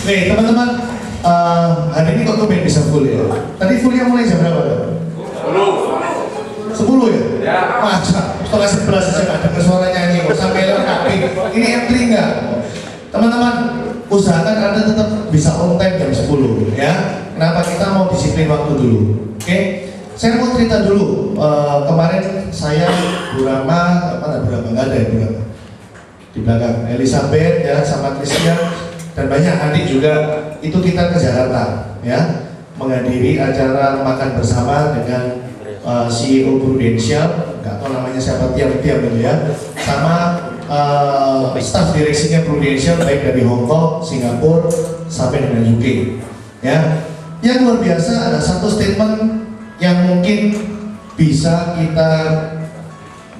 Nih teman-teman, hari ini kok tumben bisa full ya? Tadi fullnya mulai jam berapa? 10 ya? Ya. Masa, setelah 11 aja gak ada suara nyanyi, kok sampai lengkap. Ini M3 enggak? Teman-teman, usahakan Anda tetap bisa on time jam 10 ya. Kenapa kita mau disiplin waktu dulu? Oke? Saya mau cerita dulu, kemarin saya Burama, nggak ada ya Burama di belakang, Elizabeth ya sama Christian dan banyak adik juga, itu kita ke Jakarta ya, menghadiri acara makan bersama dengan CEO Prudential, nggak tahu namanya siapa, tiap-tiap gitu ya, sama staf direksinya Prudential baik dari Hong Kong, Singapura sampai dengan UK ya. Yang luar biasa ada satu statement yang mungkin bisa kita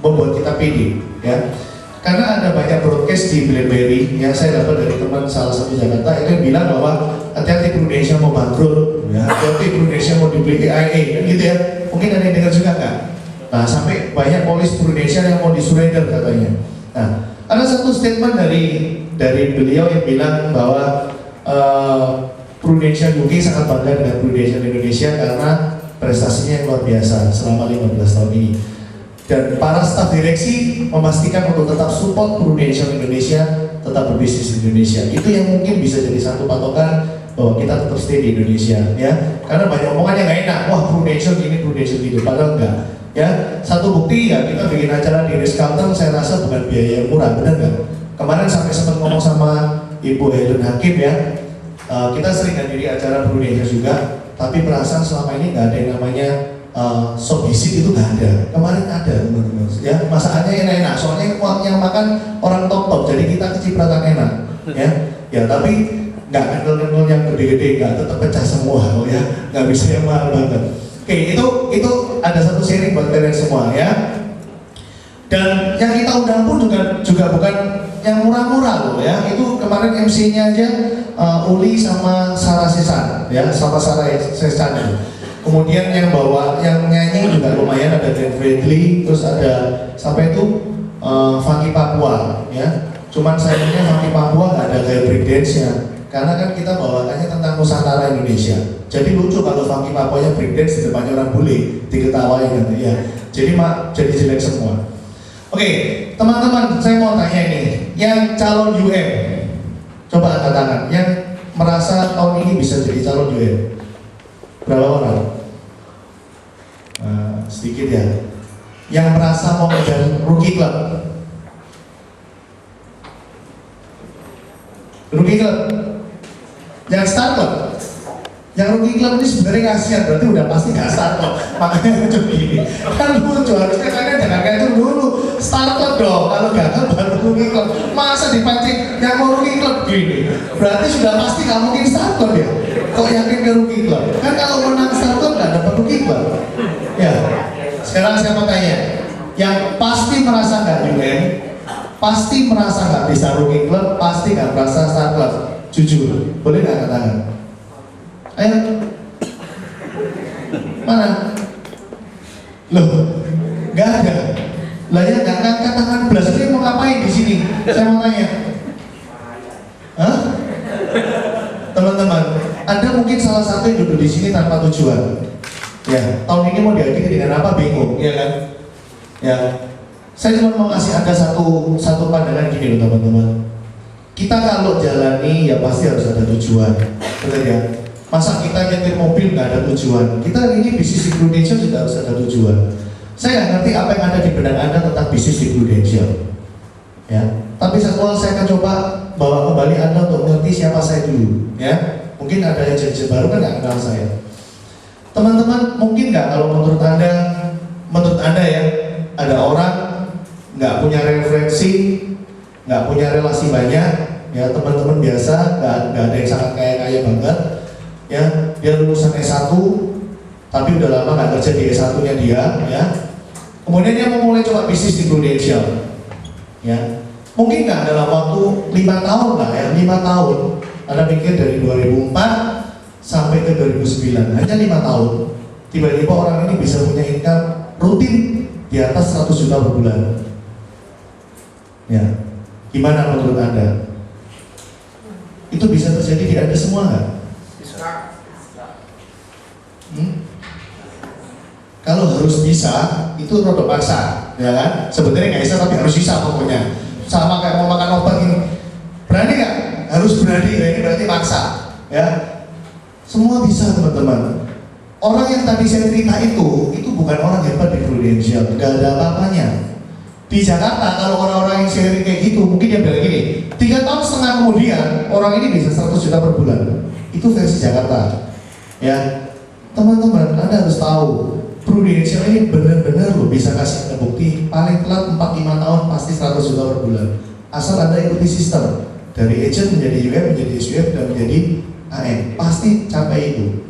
membuat kita pede ya, karena ada banyak broadcast di BlackBerry yang saya dapat dari teman salah satu Jakarta itu yang bilang bahwa hati-hati Prudential mau bangkrut ya, hati-hati Prudential mau dibeli AIA kan gitu ya. Mungkin ada yang dengar juga nggak? Nah, sampai banyak polis Prudential yang mau disurrender katanya. Nah, ada satu statement dari beliau yang bilang bahwa Prudential UK sangat bangga dengan Prudential Indonesia karena prestasinya yang luar biasa selama 15 tahun ini. Dan para staf direksi memastikan untuk tetap support Prudential Indonesia, tetap berbisnis di Indonesia. Itu yang mungkin bisa jadi satu patokan bahwa kita tetap stay di Indonesia ya. Karena banyak omongan yang nggak enak, wah Prudential gini, Prudential gitu, padahal enggak. Ya, satu bukti ya kita bikin acara di Ritz-Carlton, saya rasa bukan biaya yang murah, benar nggak? Kemarin sampai sempat ngomong sama Ibu Helen Hakim ya, kita sering hadiri acara Prudential juga, tapi perasaan selama ini nggak ada yang namanya sop visit, itu nggak ada. Kemarin ada teman-teman ya, masakannya enak-enak, soalnya yang makan orang top-top, jadi kita kecipratan enak ya. Ya tapi nggak kendel-kendel yang gede-gede, nggak tetap pecah semua ya, nggak bisa yang mahal banget. Oke, itu ada satu sharing buat kalian semua ya. Dan yang kita undang pun juga bukan yang murah-murah loh ya. Itu kemarin MC-nya aja Uli sama Sarah Sesan ya, sama Sarah Sesan. Kemudian yang nyanyi juga lumayan, ada Glenn Fredly, terus ada sampai itu Funky Papua ya. Cuman sayangnya Funky Papua nggak ada gaya breakdance-nya, karena kan kita bawakannya tentang Nusantara Indonesia. Jadi lucu kalau Funky Papua-nya breakdance di depannya orang bule, diketawain nanti ya. Jadi jelek semua. Oke, teman-teman, saya mau tanya ini, yang calon UM, coba angkat tangan, yang merasa tahun ini bisa jadi calon UM. Berapa orang? Sedikit ya. Yang merasa mau menjadi rookie club. Rookie club. Yang start club. Yang rookie club ini sebenarnya kasihan, berarti udah pasti nggak start club. Makanya lucu gini. Kan lucu, harusnya kalian jangan kayak dulu. Start club dong, kalau gagal baru rookie club. Masa dipancing yang mau rookie club gini? Berarti sudah pasti nggak mungkin start club ya. Kok yakin ke rookie club? Kan kalau menang start club nggak dapat rookie club. Ya, sekarang saya mau tanya, yang pasti merasa nggak UN, pasti merasa nggak bisa rookie club, pasti nggak merasa start club. Jujur, boleh nggak katakan? Ayo, mana? Loh, nggak ada. Lah ya nggak ngangkat tangan belas, ini mau ngapain di sini? Saya mau tanya. Hah? Teman-teman, Anda mungkin salah satu yang duduk di sini tanpa tujuan. Ya, tahun ini mau diakhiri dengan apa? Bingung, ya kan? Ya, saya cuma mau kasih Anda satu pandangan gini loh teman-teman. Kita kalau jalani ya pasti harus ada tujuan, betul ya? Masa kita nyetir mobil nggak ada tujuan? Kita ini bisnis di Prudential juga harus ada tujuan. Saya nggak ngerti apa yang ada di benak Anda tentang bisnis di Prudential, ya. Tapi saya akan coba bawa kembali Anda untuk mengerti siapa saya dulu, ya. Mungkin ada yang jadi baru kan nggak kenal saya. Teman-teman, mungkin nggak kalau menurut Anda ya, ada orang nggak punya referensi, nggak punya relasi banyak, ya teman-teman biasa, nggak ada yang sangat kaya banget, ya dia lulusan S1, tapi udah lama nggak kerja di S1-nya dia, ya. Kemudian dia mau mulai coba bisnis di Prudential, ya. Mungkin nggak dalam waktu 5 tahun lah ya, 5 tahun. Anda pikir dari 2004 sampai ke 2009, hanya 5 tahun. Tiba-tiba orang ini bisa punya income rutin di atas 100 juta per bulan. Ya, gimana menurut Anda? Itu bisa terjadi di Anda semua nggak? Kalau harus bisa, itu rada paksa, ya kan? Sebenarnya nggak bisa, tapi harus bisa pokoknya. Sama kayak mau makan obat ini, berani nggak? Harus berani, ya ini berarti paksa, ya. Semua bisa teman-teman. Orang yang tadi saya cerita itu bukan orang hebat di Prudential, nggak ada apa-apanya. Di Jakarta kalau orang-orang yang sharing kayak gitu, mungkin dia bilang gini, 3 tahun setengah kemudian orang ini bisa 100 juta per bulan. Itu versi Jakarta, ya. Teman-teman, Anda harus tahu, Prudential ini benar-benar loh bisa kasih bukti paling telat 4-5 tahun pasti 100 juta per bulan. Asal Anda ikuti sistem dari agent menjadi UM, menjadi SUM, dan menjadi AM, pasti capai itu.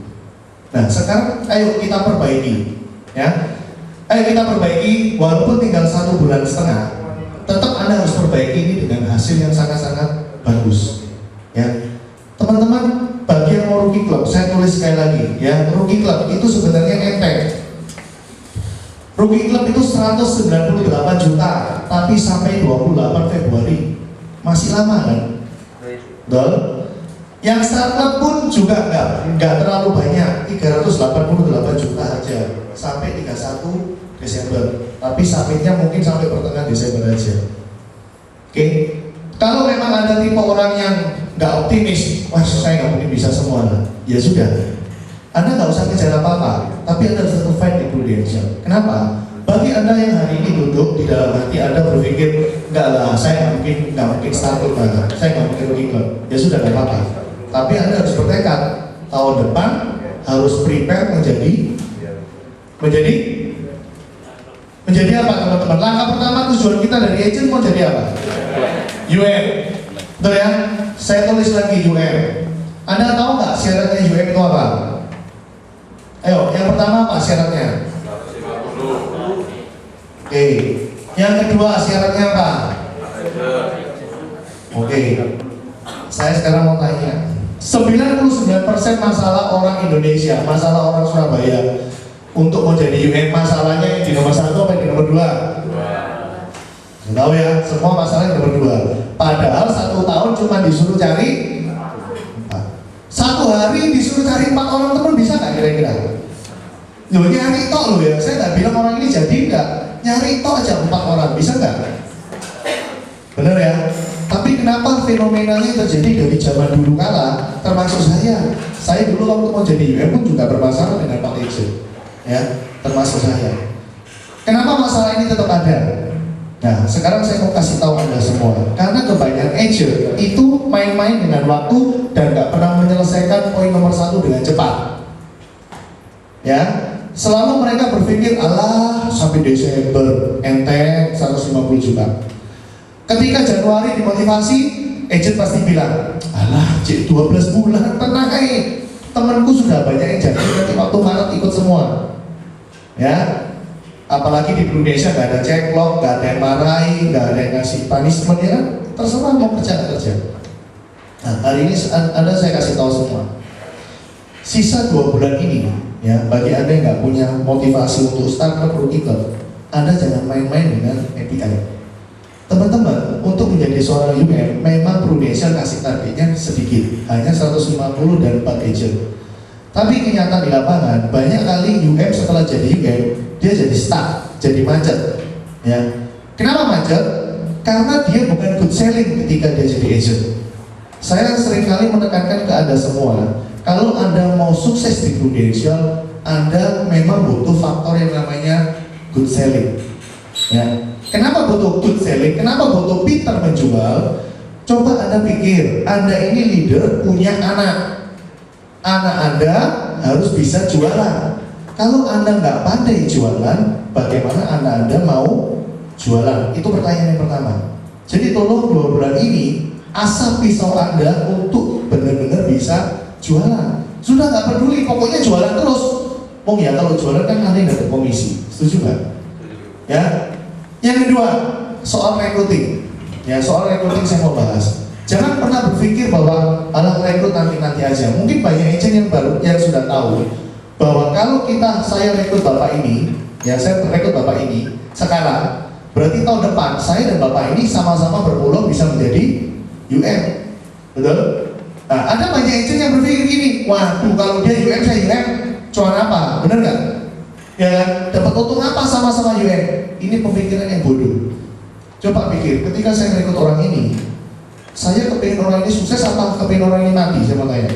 Nah sekarang ayo kita perbaiki, ya. Ayo kita perbaiki, walaupun tinggal 1,5 bulan, tetap Anda harus perbaiki ini dengan hasil yang sangat-sangat bagus, ya. Teman-teman, bagi yang mau rookie club, saya tulis sekali lagi, ya. Rookie club itu sebenarnya enteng. Rookie club itu 198 juta, tapi sampai 28 Februari masih lama kan? Betul? Yang start club pun juga nggak terlalu banyak, 388 juta aja sampai 31 Desember. Tapi summitnya mungkin sampai pertengahan Desember aja. Oke? Kalau memang ada tipe orang yang nggak optimis, wah saya nggak mungkin bisa semua, ya sudah. Anda nggak usah kejar apa-apa, tapi Anda harus tetap fight di Prudential. Kenapa? Bagi Anda yang hari ini duduk di dalam hati Anda berpikir, nggak lah, saya nggak mungkin start club, saya nggak mungkin rookie club, ya sudah nggak apa-apa. Tapi Anda harus bertekad tahun depan harus prepare menjadi apa teman-teman? Langkah pertama tujuan kita dari agent mau jadi apa? UM, betul ya? Saya tulis lagi UM. Anda tahu nggak syaratnya UM itu apa? Ayo, yang pertama apa syaratnya? Oke. Yang kedua syaratnya apa? Oke. Saya sekarang mau tanya. 99% masalah orang Indonesia, masalah orang Surabaya untuk menjadi UN, masalahnya yang di nomor 1 apa di nomor 2? Tahu ya, semua masalahnya di nomor 2. Padahal 1 tahun cuma disuruh cari 4. 1 hari disuruh cari 4 orang teman, bisa nggak kira-kira? Loh, nyari tok loh ya, saya nggak bilang orang ini jadi enggak, nyari tok aja 4 orang, bisa nggak? Bener ya? Tapi kenapa fenomenanya terjadi dari zaman dulu kala, termasuk saya dulu waktu mau jadi UM pun juga bermasalah dengan Pak Agent, ya, termasuk saya. Kenapa masalah ini tetap ada? Nah, sekarang saya mau kasih tahu Anda semua, karena kebanyakan agent itu main-main dengan waktu dan nggak pernah menyelesaikan poin nomor 1 dengan cepat, ya. Selalu mereka berpikir, alah sampai Desember enteng 150 juta. Ketika Januari dimotivasi, agent pasti bilang, alah cik 12 bulan tenang aja, temanku sudah banyak yang jadi, nanti waktu Maret ikut semua, ya. Apalagi di Indonesia nggak ada ceklock, nggak ada yang marahi, nggak ada yang ngasih punishment, ya kan? Terserah mau kerja nggak kerja. Nah, hari ini Anda saya kasih tahu semua. Sisa 2 bulan ini, ya, bagi Anda yang nggak punya motivasi untuk start club rookie club, Anda jangan main-main dengan API. Teman-teman, untuk menjadi seorang UM, memang Prudential kasih targetnya sedikit, hanya 150 dan 4 agent. Tapi kenyataan di lapangan, banyak kali UM setelah jadi UM, dia jadi stuck, jadi macet, ya. Kenapa macet? Karena dia bukan good selling ketika dia jadi agent. Saya seringkali menekankan ke Anda semua, kalau Anda mau sukses di Prudential, Anda memang butuh faktor yang namanya good selling, ya. Kenapa butuh good selling? Kenapa butuh pintar menjual? Coba Anda pikir, Anda ini leader, punya anak Anda harus bisa jualan. Kalau Anda nggak pandai jualan, bagaimana Anda mau jualan? Itu pertanyaan yang pertama. Jadi tolong 2 bulan ini asah pisau Anda untuk benar-benar bisa jualan. Sudah nggak peduli, pokoknya jualan terus. Oh ya, kalau jualan kan Anda yang dapat komisi. Setuju nggak? Ya. Yang kedua, soal recruiting. Ya, soal recruiting saya mau bahas. Jangan pernah berpikir bahwa alat rekrut nanti aja. Mungkin banyak agent yang sudah tahu bahwa kalau saya rekrut Bapak ini, ya saya rekrut Bapak ini sekarang, berarti tahun depan saya dan Bapak ini sama-sama berpeluang bisa menjadi UM. Betul? Nah, ada banyak agent yang berpikir gini, waduh kalau dia UM saya UM, cuan apa? Bener nggak? Ya kan? Dapat untung apa sama-sama UM? Ini pemikiran yang bodoh. Coba pikir, ketika saya merekrut orang ini, saya kepingin orang ini sukses atau kepingin orang ini mati? Saya mau tanya.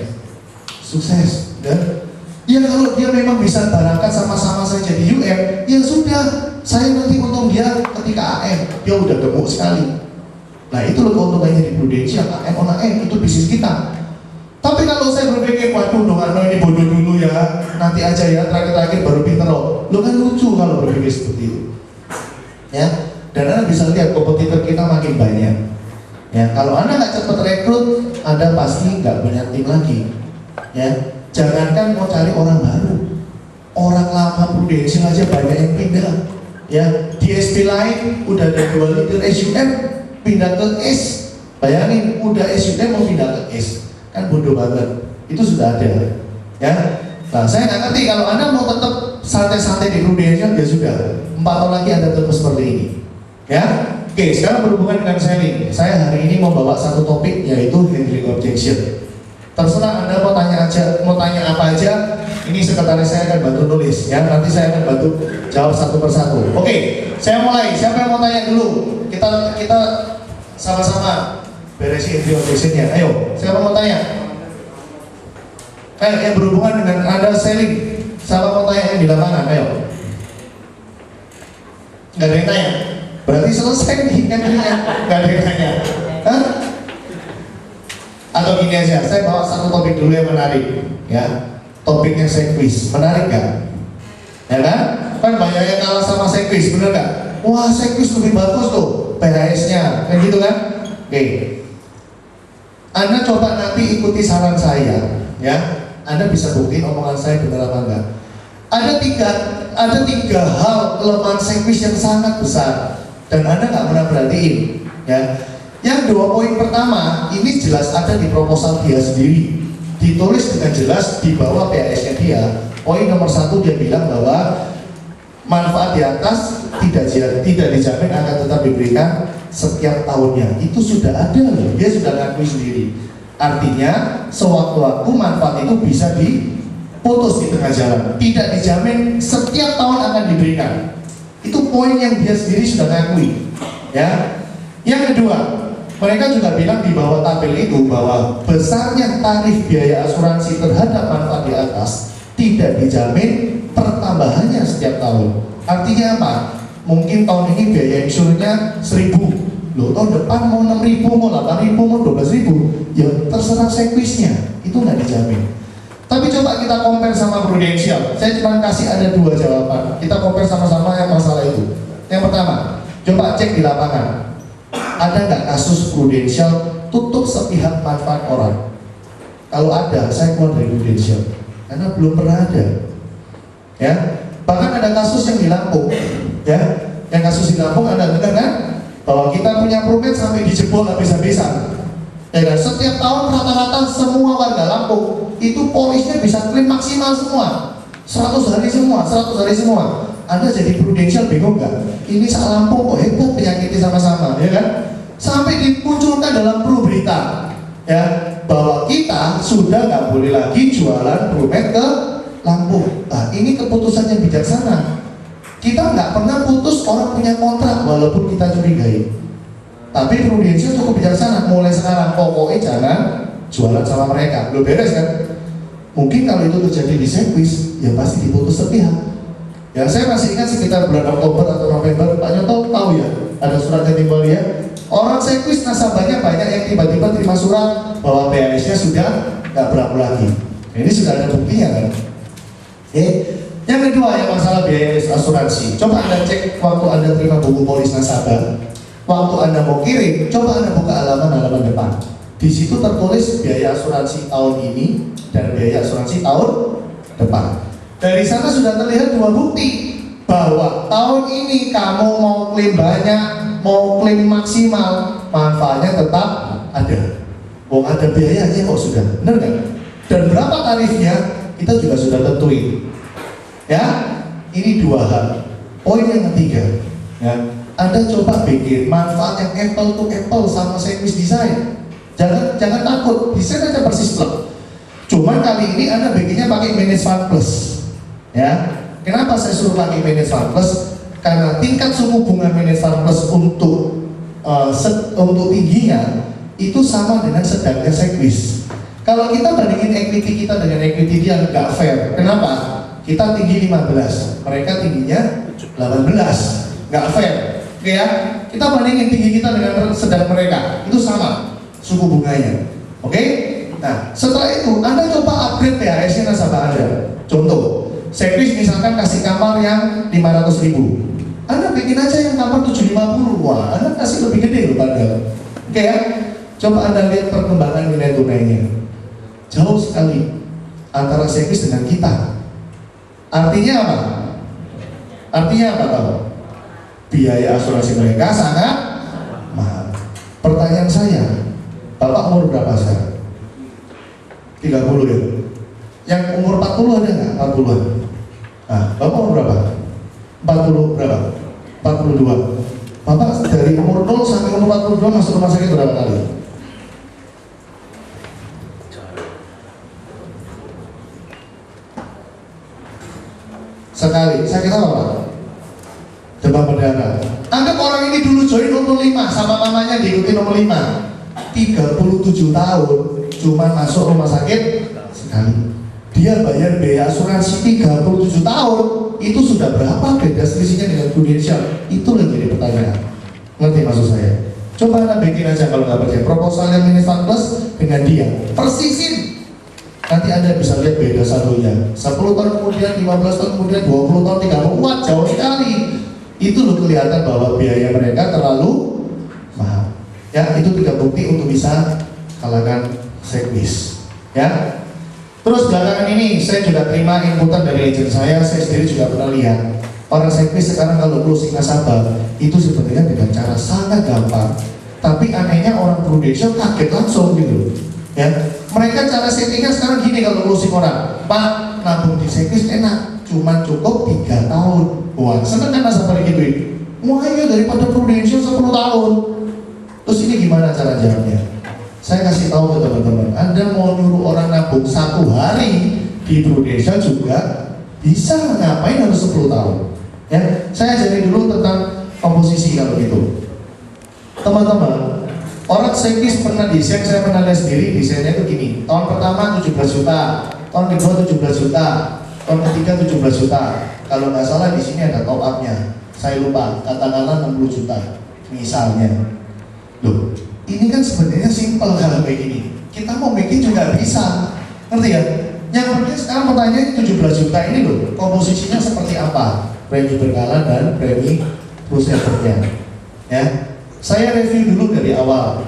Sukses, kan? Ya kalau dia memang bisa barangkan sama-sama saya jadi UM, ya sudah, saya nanti untung dia ketika AM, dia udah gemuk sekali. Nah itu loh keuntungannya di Prudential, AM on AM, itu bisnis kita. Tapi kalau saya berpikir, waduh dong, ini bodoh dulu ya, nanti aja ya, terakhir-terakhir baru pinter loh. Lo kan lucu kalau berpikir seperti itu. Ya, dan Anda bisa lihat kompetitor kita makin banyak. Ya, kalau Anda nggak cepat rekrut, Anda pasti nggak punya tim lagi. Ya, jangankan mau cari orang baru, orang lama Prudential aja banyak yang pindah. Ya, di SP lain udah ada 2 leader SUM pindah ke S. Bayangin, udah SUM mau pindah ke S, kan bodoh banget. Itu sudah ada. Ya, nah saya nggak ngerti kalau Anda mau tetap santai-santai di Prudential, ya sudah. 4 tahun lagi Anda tetap seperti ini. Ya, oke. Sekarang berhubungan dengan selling. Saya hari ini mau bawa satu topik yaitu handling objection. Terserah Anda mau tanya aja, mau tanya apa aja. Ini sekretaris saya akan bantu nulis, ya. Nanti saya akan bantu jawab satu persatu. Oke, saya mulai. Siapa yang mau tanya dulu? Kita sama-sama beresin handling objection-nya. Ayo, siapa mau tanya? Yang berhubungan dengan Anda selling. Siapa mau tanya yang di lapangan? Ayo. Nggak ada yang tanya. Berarti selesai nih kan? Nggak ada yang tanya. Hah? Atau gini aja, saya bawa satu topik dulu yang menarik, ya. Topiknya Sequis, menarik nggak? Ya kan? Kan banyak yang kalah sama Sequis, bener nggak? Wah, Sequis lebih bagus tuh, PHS-nya, kan gitu kan? Oke. Anda coba nanti ikuti saran saya, ya. Anda bisa buktiin omongan saya benar apa enggak. Ada tiga hal kelemahan Sequis yang sangat besar dan Anda nggak pernah perhatiin, ya. Yang 2 poin pertama ini jelas ada di proposal dia sendiri, ditulis dengan jelas di bawah PHS-nya dia. Poin nomor 1 dia bilang bahwa manfaat di atas tidak dijamin akan tetap diberikan setiap tahunnya. Itu sudah ada loh, dia sudah ngakui sendiri. Artinya sewaktu-waktu manfaat itu bisa diputus di tengah jalan, tidak dijamin setiap tahun akan diberikan. Itu poin yang dia sendiri sudah ngakui, ya. Yang kedua, mereka juga bilang di bawah tabel itu bahwa besarnya tarif biaya asuransi terhadap manfaat di atas tidak dijamin pertambahannya setiap tahun. Artinya apa? Mungkin tahun ini biaya insurnya 1.000, loh tahun depan mau 6.000, mau 8.000, mau 12.000, ya terserah Sequisnya, itu nggak dijamin. Tapi coba kita compare sama Prudential. Saya cuma kasih ada 2 jawaban. Kita compare sama-sama yang masalah itu. Yang pertama, coba cek di lapangan. Ada nggak kasus Prudential tutup sepihak manfaat orang? Kalau ada, saya keluar dari Prudential karena belum pernah ada. Ya, bahkan ada kasus yang di Lampung, ya, yang kasus di Lampung Anda dengar kan? Bahwa kita punya Prumet sampai dijebol habis-habisan. Ya kan? Setiap tahun rata-rata semua warga Lampung itu polisnya bisa klaim maksimal semua, 100 hari semua, 100 hari semua. Anda jadi Prudential bingung nggak? Ini sak Lampung kok hebat penyakitnya sama-sama, ya kan? Sampai dimunculkan dalam Pro Berita, ya, bahwa kita sudah nggak boleh lagi jualan Prumet ke Lampung. Nah, ini keputusan yang bijaksana. Kita nggak pernah putus orang punya kontrak walaupun kita curigai. Tapi Prudential cukup bijaksana. Mulai sekarang pokoknya jangan jualan sama mereka. Belum beres kan? Mungkin kalau itu terjadi di Sequis, ya pasti diputus sepihak. Ya, saya masih ingat sekitar bulan Oktober atau November, Pak Nyoto tahu ya, ada surat yang timbul ya. Orang Sequis nasabahnya banyak yang tiba-tiba terima surat bahwa PHS-nya sudah nggak berlaku lagi. Ini sudah ada buktinya kan? Yang kedua yang masalah biaya asuransi. Coba Anda cek waktu Anda terima buku polis nasabah, waktu Anda mau kirim, coba Anda buka halaman depan. Di situ tertulis biaya asuransi tahun ini dan biaya asuransi tahun depan. Dari sana sudah terlihat 2 bukti bahwa tahun ini kamu mau klaim banyak, mau klaim maksimal, manfaatnya tetap ada. Ada biayanya kok sudah, benar kan? Dan berapa tarifnya kita juga sudah tentuin. Ya, ini 2 hal. Poin yang ketiga, ya, Anda coba bikin manfaat yang apple to apple sama Sequis Design. Jangan takut, desain aja persis plek. Cuman kali ini Anda bikinnya pakai Manage Fund Plus. Ya. Kenapa saya suruh pakai Manage Fund Plus? Karena tingkat suku bunga Manage Fund Plus untuk tingginya itu sama dengan sedangnya Sekwis. Kalau kita bandingin equity kita dengan equity dia nggak fair. Kenapa? Kita tinggi 15, mereka tingginya 18, nggak fair. Oke ya? Kita bandingin tinggi kita dengan sedang mereka, itu sama suku bunganya. Oke? Nah, setelah itu Anda coba upgrade PHS-nya nasabah Anda. Contoh, Sekwis misalkan kasih kamar yang 500.000. Anda bikin aja yang kamar 750. Wah, Anda kasih lebih gede loh padahal. Oke ya? Coba Anda lihat perkembangan nilai tunainya. Jauh sekali antara Sekwis dengan kita. Artinya apa? Artinya apa tahu? Biaya asuransi mereka sangat mahal. Pertanyaan saya, Bapak umur berapa sekarang? 30 ya? Yang umur 40 ada nggak? 40-an? Nah, Bapak umur berapa? 40 berapa? 42. Bapak dari umur 0 sampai umur 42 masuk rumah sakit berapa kali? Sekali. Sakit apa? Demam berdarah. Anggap orang ini dulu join nomor 5 sama mamanya diikuti nomor 5. 37 tahun cuma masuk rumah sakit sekali. Dia bayar biaya asuransi 37 tahun. Itu sudah berapa beda selisihnya dengan Prudential? Itu yang jadi pertanyaan. Ngerti maksud saya? Coba Anda bikin aja kalau nggak percaya proposal yang Manage Fund Plus dengan dia persisin. Nanti Anda bisa lihat beda saldonya 10 tahun kemudian, 15 tahun kemudian, 20 tahun, 30. Wah, jauh sekali. Itu loh kelihatan bahwa biaya mereka terlalu mahal. Ya, itu 3 bukti untuk bisa kalahkan Sekwis. Ya. Terus belakangan ini saya juga terima inputan dari agent saya sendiri juga pernah lihat orang Sekwis sekarang kalau closing nasabah itu sebenarnya dengan cara sangat gampang. Tapi anehnya orang Prudential kaget langsung gitu. Ya, mereka cara settingnya sekarang gini kalau closing orang, Pak, nabung di Sekwis enak, cuma cukup 3 tahun. Wah, seneng kan nasabah digituin? Wah, iya daripada Prudential 10 tahun. Terus ini gimana cara jawabnya? Saya kasih tahu ke teman-teman, Anda mau nyuruh orang nabung 1 hari di Prudential juga bisa, ngapain harus 10 tahun? Ya, saya ajarin dulu tentang komposisi kalau gitu. Teman-teman, orang Sekwis pernah desain, saya pernah lihat sendiri desainnya itu gini. Tahun pertama 17 juta, tahun kedua 17 juta, tahun ketiga 17 juta. Kalau nggak salah di sini ada top up-nya. Saya lupa, katakanlah 60 juta misalnya. Loh, ini kan sebenarnya simpel kalau kayak gini. Kita mau bikin juga bisa, ngerti ya? Yang penting sekarang pertanyaan 17 juta ini loh, komposisinya seperti apa? Premi berkala dan premi prosesornya. Ya, saya review dulu dari awal.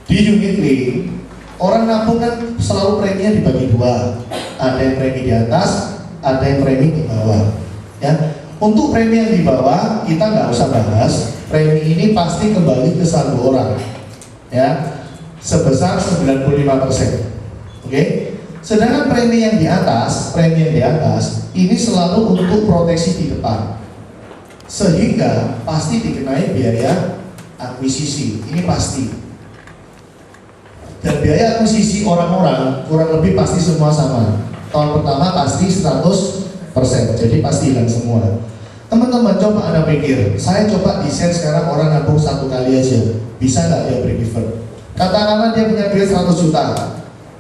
Di unit link, orang nabung kan selalu preminya dibagi 2. Ada yang premi di atas, ada yang premi di bawah. Ya, untuk premi yang di bawah kita nggak usah bahas. Premi ini pasti kembali ke saldo orang. Ya, sebesar 95%. Oke? Sedangkan premi yang di atas, ini selalu untuk proteksi di depan. Sehingga pasti dikenai biaya akuisisi. Ini pasti. Dan biaya akuisisi orang-orang kurang lebih pasti semua sama. Tahun pertama pasti 100%. Jadi pasti hilang semua. Teman-teman coba Anda pikir, saya coba desain sekarang orang nabung 1 kali aja. Bisa nggak dia break even? Katakanlah dia punya duit 100 juta.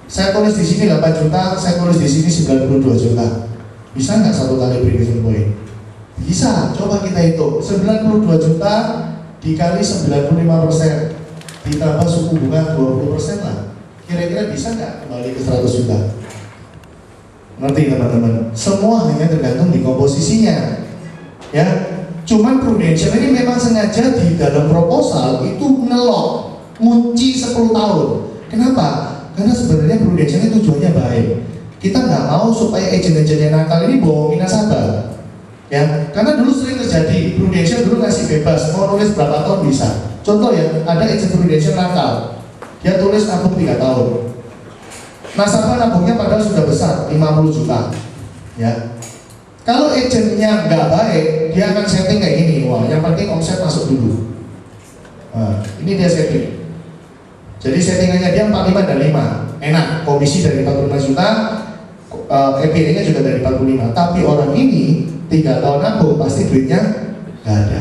Saya tulis di sini 8 juta, saya tulis di sini 92 juta. Bisa nggak 1 kali break even point? Bisa, coba kita hitung. 92 juta dikali 95%, ditambah suku bunga 20% lah. Kira-kira bisa nggak kembali ke 100 juta? Ngerti teman-teman? Semua hanya tergantung di komposisinya. Ya, cuman Prudential ini memang sengaja di dalam proposal itu ngelok, ngunci 10 tahun. Kenapa? Karena sebenarnya Prudential ini tujuannya baik. Kita nggak mau supaya agen-agen yang nakal ini bohongin nasabah. Ya, karena dulu sering terjadi, Prudential dulu ngasih bebas, mau nulis berapa tahun bisa. Contoh ya, ada agen Prudential nakal, dia tulis nabung 3 tahun. Nasabah nabungnya padahal sudah besar, 50 juta. Ya, kalau agennya nggak baik, dia akan setting kayak gini. Wah, yang penting omset masuk dulu. Nah, ini dia setting. Jadi settingannya dia 45 dan 5, enak, komisi dari 45 juta, EPD-nya juga dari 45. Tapi orang ini 3 tahun nabung pasti duitnya nggak ada,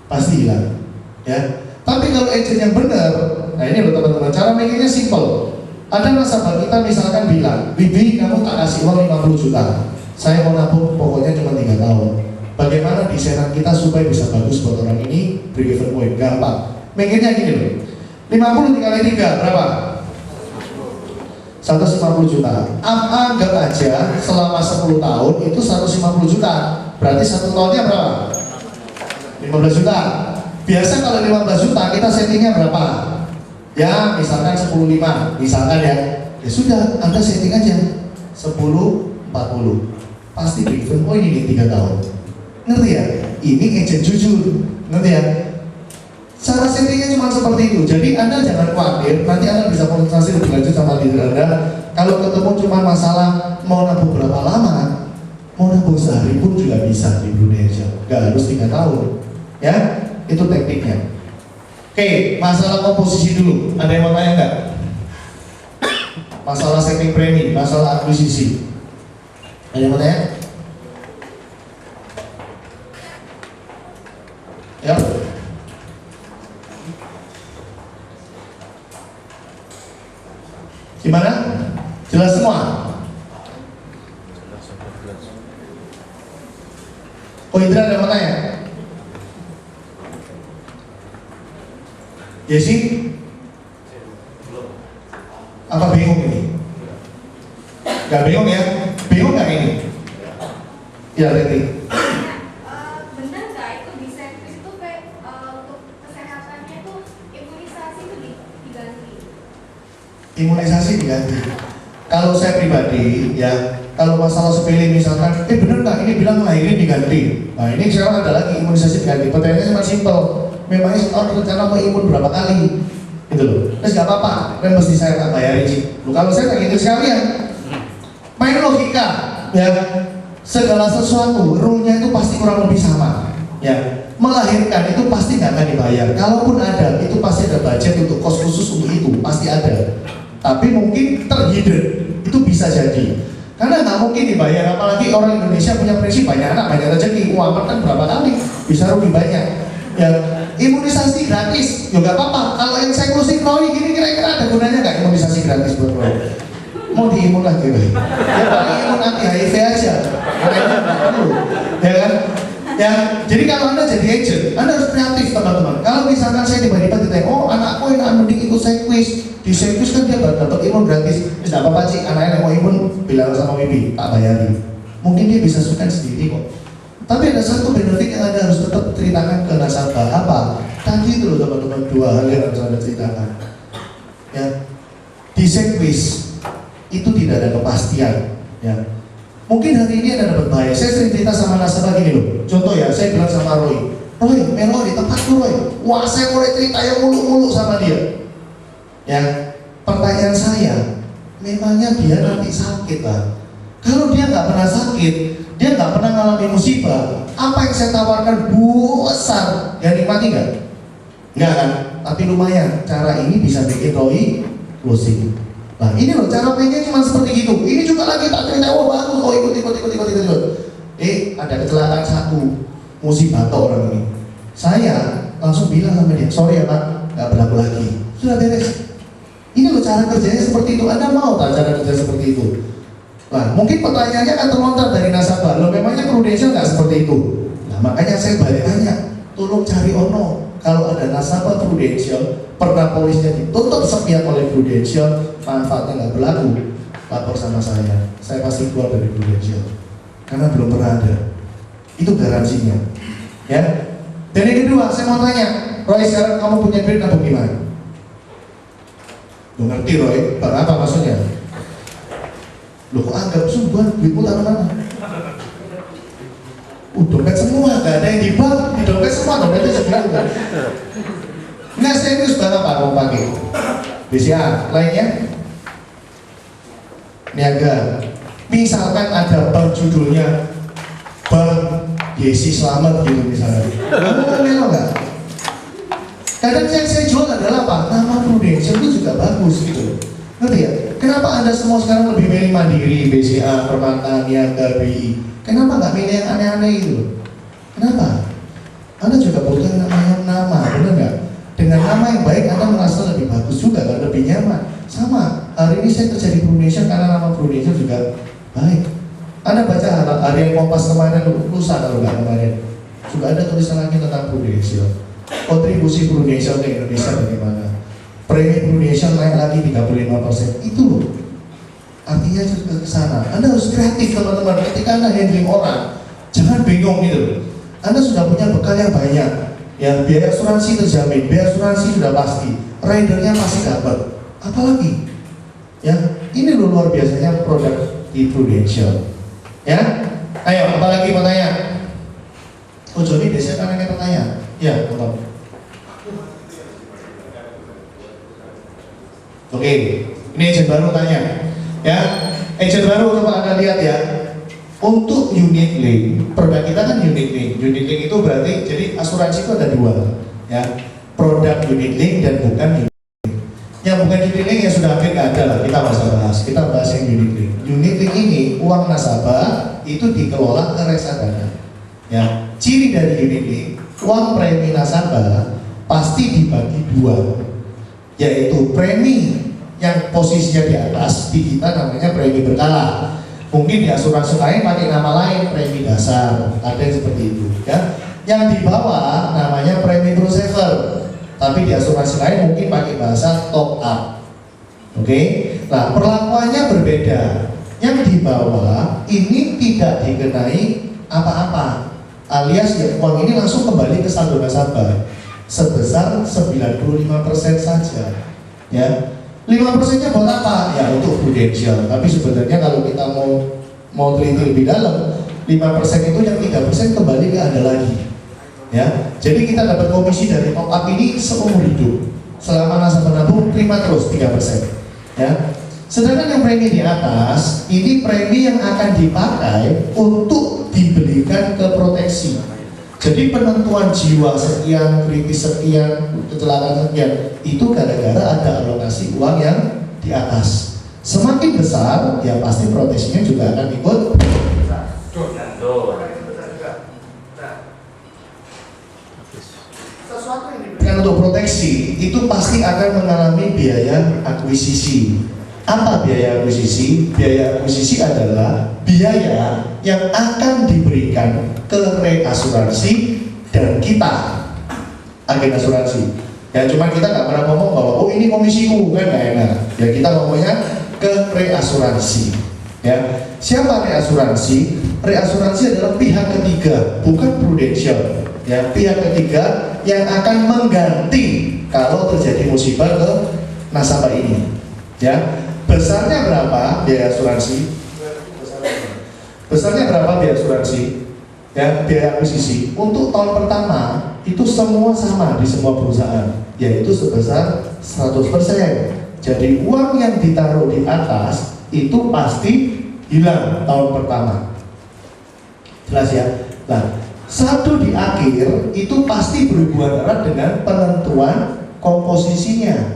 pasti hilang, ya. Tapi kalau agent yang benar, nah ini loh teman-teman, cara mikirnya simple. Ada nasabah kita misalkan bilang, Bibi kamu tak kasih uang 50 juta, saya mau nabung pokoknya cuma 3 tahun. Bagaimana desainan kita supaya bisa bagus buat orang ini? Break even point, gampang. Mikirnya gini loh, 50 dikali 3 berapa? 150 juta. Anggap aja selama 10 tahun itu 150 juta. Berarti 1 tahunnya berapa? 15 juta. Biasa kalau 15 juta kita settingnya berapa? Ya misalkan 10,5 misalkan ya. Ya sudah, Anda setting aja 10,40. Pasti break even point ini 3 tahun. Ngerti ya? Ini agent jujur. Ngerti ya? Cara settingnya cuma seperti itu. Jadi Anda jangan khawatir, nanti Anda bisa konsultasi lebih lanjut sama leader Anda. Kalau ketemu cuma masalah mau nabung berapa lama, mau nabung sehari pun juga bisa di Prudential. Gak harus 3 tahun. Ya, itu tekniknya. Oke, masalah komposisi dulu. Ada yang mau tanya nggak? Masalah setting premi, masalah akuisisi. Ada yang mau tanya? Ya. Gimana? Jelas semua? Oh, Indra ada yang mau tanya? Jesse? Apa bingung ini? Gak bingung ya? Bingung gak ini? Ya, Leti. Benar nggak itu di servis itu kayak untuk kesehatannya itu imunisasi itu diganti? Imunisasi diganti. Kalau saya pribadi ya, kalau masalah sepele misalkan, bener nggak ini bilang lahirin diganti. Nah ini sekarang ada lagi imunisasi diganti. Pertanyaannya cuma simpel. Memangnya setahun rencana mau imun berapa kali? Gitu loh. Terus nggak apa-apa. Kan mesti saya tak bayarin sih. Kalau saya tak gitu sekalian. Main logika, ya. Segala sesuatu, rule-nya itu pasti kurang lebih sama. Ya, melahirkan itu pasti nggak akan dibayar. Kalaupun ada, itu pasti ada budget untuk kos khusus untuk itu, pasti ada. Tapi mungkin terhidden, itu bisa jadi. Karena nggak mungkin dibayar, apalagi orang Indonesia punya prinsip banyak anak, banyak rezeki. Uang kan berapa kali, bisa rugi banyak. Ya, imunisasi gratis, ya nggak apa-apa. Kalau yang saya closing Roy gini kira-kira ada gunanya nggak imunisasi gratis buat Roy? Mau diimun lagi, ya paling imun anti HIV aja. Ya kan? Ya, jadi kalau Anda jadi agent, Anda harus kreatif teman-teman. Kalau misalkan saya tiba-tiba ditanya, oh anakku yang mending ikut saya quiz, di saya quiz kan dia dapat imun gratis. Tidak apa-apa sih, anaknya yang mau imun bilang sama Wibi, tak bayarin. Mungkin dia bisa suka sendiri kok. Tapi ada satu benefit yang Anda harus tetap ceritakan ke nasabah. Apa? Tadi itu loh teman-teman, 2 hal yang harus Anda ceritakan. Ya, di quiz itu tidak ada kepastian. Ya, mungkin hari ini Anda dapat bahaya. Saya sering cerita sama nasabah gini loh. Contoh ya, saya bilang sama Roy, Melo di tempatku Roy. Wah, saya mulai cerita yang mulu-mulu sama dia. Ya, pertanyaan saya, memangnya dia nanti sakit lah? Kalau dia nggak pernah sakit, dia nggak pernah ngalami musibah, apa yang saya tawarkan besar, dia nikmati nggak? Nggak kan? Tapi lumayan, cara ini bisa bikin Roy closing. Nah ini loh, cara mainnya cuma seperti itu. Ini juga lagi tak cerita, oh bagus, oh ikut. Ada kecelakaan satu, musibah atau orang ini. Saya langsung bilang sama dia, sorry ya Pak, nggak berlaku lagi. Sudah beres. Ini loh cara kerjanya seperti itu. Anda mau tak cara kerja seperti itu? Nah, mungkin pertanyaannya akan terlontar dari nasabah. Loh, memangnya Prudential nggak seperti itu? Nah, makanya saya balik tanya, tolong cari ono. Kalau ada nasabah Prudential, pernah polisnya ditutup sepihak oleh Prudential, manfaatnya nggak berlaku, lapor sama saya. Saya pasti keluar dari Prudential. Karena belum pernah ada. Itu garansinya. Ya. Dan yang kedua, saya mau tanya, Roy sekarang kamu punya duit atau gimana? Lu ngerti Roy? Apa maksudnya? Loh kok anggap sumber duitmu taruh mana? Dompet semua, gak ada yang di bank, di dompet semua, dompetnya segitu kan? Nggak serius banget apa mau pakai? BCA, lainnya? Niaga. Misalkan ada bank judulnya Bank Yesi Selamat gitu misalnya. Kamu mau melo nggak? Kadang yang saya jual adalah apa? Nama Prudential itu juga bagus gitu. Ngerti ya? Kenapa Anda semua sekarang lebih milih Mandiri, BCA, Permata, Niaga, BI? Kenapa nggak milih yang aneh-aneh itu? Kenapa? Anda juga butuh yang namanya nama, benar nggak? Dengan nama yang baik Anda merasa lebih bagus juga, kan? Lebih nyaman. Sama, hari ini saya kerja di Prudential karena nama Prudential juga baik. Anda baca harian Kompas kemarin, lusa kalau nggak kemarin, juga ada tulisan lagi tentang Prudential. Kontribusi Prudential ke Indonesia bagaimana? Premi Prudential naik lagi 35%. Itu loh. Artinya ke sana. Anda harus kreatif teman-teman. Ketika Anda handling orang, jangan bingung gitu. Anda sudah punya bekal yang banyak. Ya, biaya asuransi terjamin, biaya asuransi sudah pasti, ridernya pasti dapat. Apalagi? Ya, ini loh luar biasanya produk di Prudential. Ya, ayo, apalagi mau tanya? Oh, Joni biasanya kan ada pertanyaan. Ya, betul. Oke, ini agent baru tanya. Ya, agent baru coba Anda lihat ya. Untuk unit link, produk kita kan unit link. Unit link itu berarti jadi asuransi itu ada dua, ya. Produk unit link dan bukan unit link. Yang bukan unit link ya sudah hampir nggak ada lah. Kita bahas. Kita bahas yang unit link. Unit link ini uang nasabah itu dikelola ke reksadana. Ya, ciri dari unit link, uang premi nasabah pasti dibagi dua, yaitu premi yang posisinya di atas di kita namanya premi berkala. Mungkin di asuransi lain pakai nama lain, premi dasar, ada yang seperti itu, ya. Yang di bawah namanya premi true saver, tapi di asuransi lain mungkin pakai bahasa top up. Oke, nah perlakuannya berbeda. Yang di bawah ini tidak dikenai apa-apa, alias ya uang ini langsung kembali ke saldo nasabah sebesar 95% saja, ya. 5%-nya buat apa? Ya untuk Prudential. Tapi sebenarnya kalau kita mau teliti lebih dalam, 5% itu yang 3% kembali ke Anda lagi. Ya. Jadi kita dapat komisi dari top up ini seumur hidup. Selama nasabah nabung terima terus 3%. Ya. Sedangkan yang premi di atas, ini premi yang akan dipakai untuk dibelikan ke proteksi. Jadi penentuan jiwa sekian, kritis sekian, kecelakaan sekian, itu gara-gara ada alokasi uang yang di atas. Semakin besar, ya pasti proteksinya juga akan ikut besar. Sesuatu yang diberikan untuk proteksi, itu pasti akan mengalami biaya akuisisi. Apa biaya akuisisi? Biaya akuisisi adalah biaya yang akan diberikan ke reasuransi dan kita agen asuransi. Ya cuma kita nggak pernah ngomong bahwa oh ini komisiku, kan nggak enak. Ya kita ngomongnya ke reasuransi. Ya siapa reasuransi? Reasuransi adalah pihak ketiga, bukan Prudential. Ya pihak ketiga yang akan mengganti kalau terjadi musibah ke nasabah ini. Ya besarnya berapa biaya asuransi? Besarnya berapa biaya asuransi? Ya, biaya akuisisi untuk tahun pertama itu semua sama di semua perusahaan, yaitu sebesar 100%. Jadi uang yang ditaruh di atas itu pasti hilang tahun pertama. Jelas ya? Nah, satu di akhir itu pasti berhubungan erat dengan penentuan komposisinya.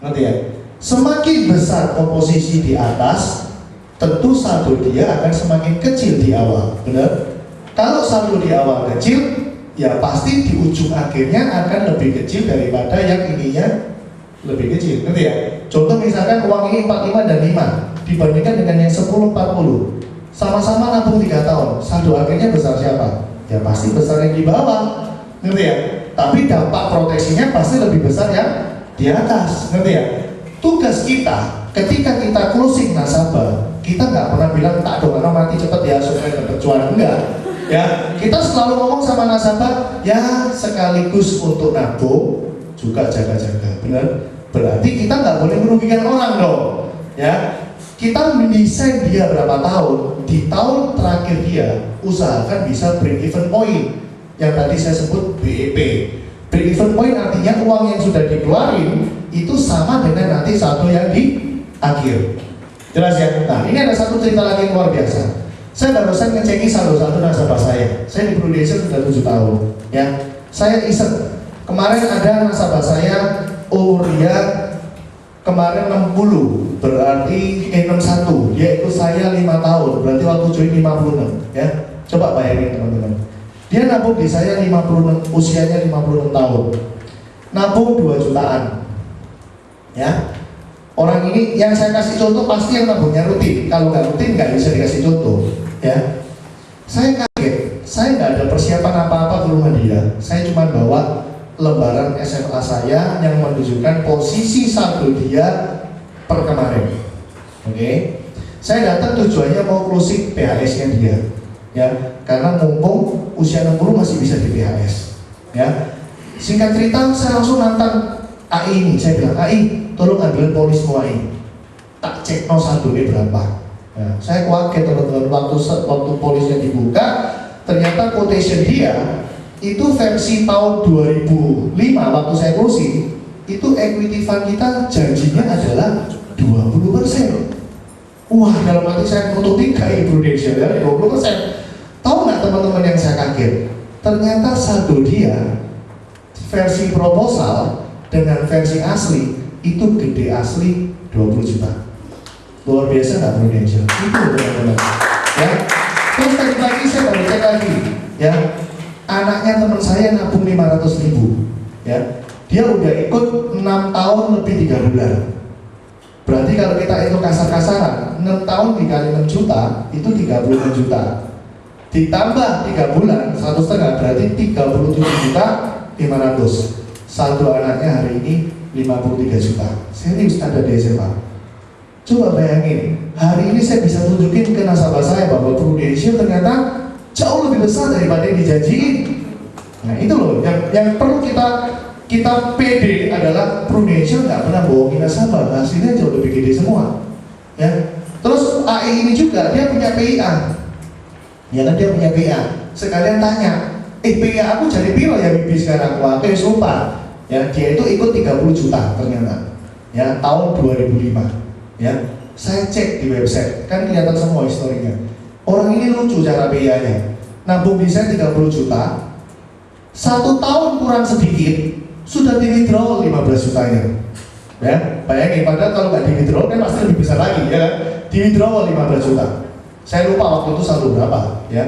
Ngerti ya? Semakin besar komposisi di atas, tentu saldo dia akan semakin kecil di awal, benar? Kalau saldo di awal kecil, ya pasti di ujung akhirnya akan lebih kecil daripada yang ininya lebih kecil, ngerti ya? Contoh misalkan uang ini 45 dan 5 dibandingkan dengan yang 10-40, sama-sama nabung 3 tahun, saldo akhirnya besar siapa? Ya pasti besar yang di bawah, ngerti ya? Tapi dampak proteksinya pasti lebih besar yang di atas, ngerti ya? Tugas kita ketika kita closing nasabah, kita nggak pernah bilang tak dong mati cepet ya supaya dapat cuan, enggak. Ya, kita selalu ngomong sama nasabah, ya sekaligus untuk nabung juga jaga-jaga, benar? Berarti kita nggak boleh merugikan orang dong. Ya, kita mendesain dia berapa tahun, di tahun terakhir dia usahakan bisa break even point yang tadi saya sebut BEP. Break even point artinya uang yang sudah dikeluarin itu sama dengan nanti saldo yang di akhir. Jelas ya? Nah, ini ada satu cerita lagi yang luar biasa. Saya barusan ngecekin saldo nasabah saya. Saya di Prudential sudah 7 tahun. Ya, saya iseng Kemarin ada nasabah saya umur dia kemarin 60, berarti 61. Dia ikut saya 5 tahun, berarti waktu join 56 ya. Coba bayangin teman-teman. Dia nabung di saya 56, usianya 56 tahun. Nabung 2 jutaan. Ya. Orang ini yang saya kasih contoh pasti yang nabungnya rutin. Kalau nggak rutin nggak bisa dikasih contoh. Ya. Saya kaget. Saya nggak ada persiapan apa-apa ke rumah dia. Saya cuma bawa lembaran SMA saya yang menunjukkan posisi saldo dia per kemarin. Oke. Saya datang tujuannya mau closing PHS-nya dia. Ya, karena mumpung usia 60 masih bisa di PHS. Ya. Singkat cerita saya langsung nantang AI ini. Saya bilang, AI, tolong ambil polismu AI. Tak cek no saldonya berapa. Ya, saya kaget teman-teman waktu polisnya dibuka, ternyata quotation dia itu versi tahun 2005 waktu saya closing, itu equity fund kita janjinya adalah 20%. Wah, dalam hati saya nutupi kayak Prudential ya, 20%. Tahu nggak teman-teman yang saya kaget? Ternyata saldo dia versi proposal dengan versi asli itu gede asli 20 juta. Luar biasa nggak Prudential? Itu teman-teman. Ya. Terus tadi pagi saya baru cek lagi, ya. Anaknya teman saya nabung 500.000, ya. Dia udah ikut 6 tahun lebih 3 bulan. Berarti kalau kita itu kasar-kasaran, 6 tahun dikali 6 juta itu 36 juta. Ditambah 3 bulan, 1,5 berarti 37.500.000. Saldo anaknya hari ini 53 juta. Serius ada di SMA. Coba bayangin, hari ini saya bisa tunjukin ke nasabah saya bahwa Prudential ternyata jauh lebih besar daripada yang dijanjiin. Nah itu loh, yang perlu kita pede adalah Prudential nggak pernah bohongin nasabah, hasilnya jauh lebih gede semua. Ya, terus AI ini juga dia punya PIA, ya kan dia punya PIA. Sekalian tanya, PIA aku jadi piro ya bibi sekarang? Wah, aku lupa. Ya, dia itu ikut 30 juta ternyata. Ya, tahun 2005. Ya, saya cek di website, kan kelihatan semua historinya. Orang ini lucu cara PIA-nya. Nabung di saya 30 juta, 1 tahun kurang sedikit sudah di withdraw 15 jutanya. Ya, bayangin, padahal kalau nggak di withdraw kan pasti lebih besar lagi, ya kan? Di withdraw 15 juta. Saya lupa waktu itu saldo berapa, ya.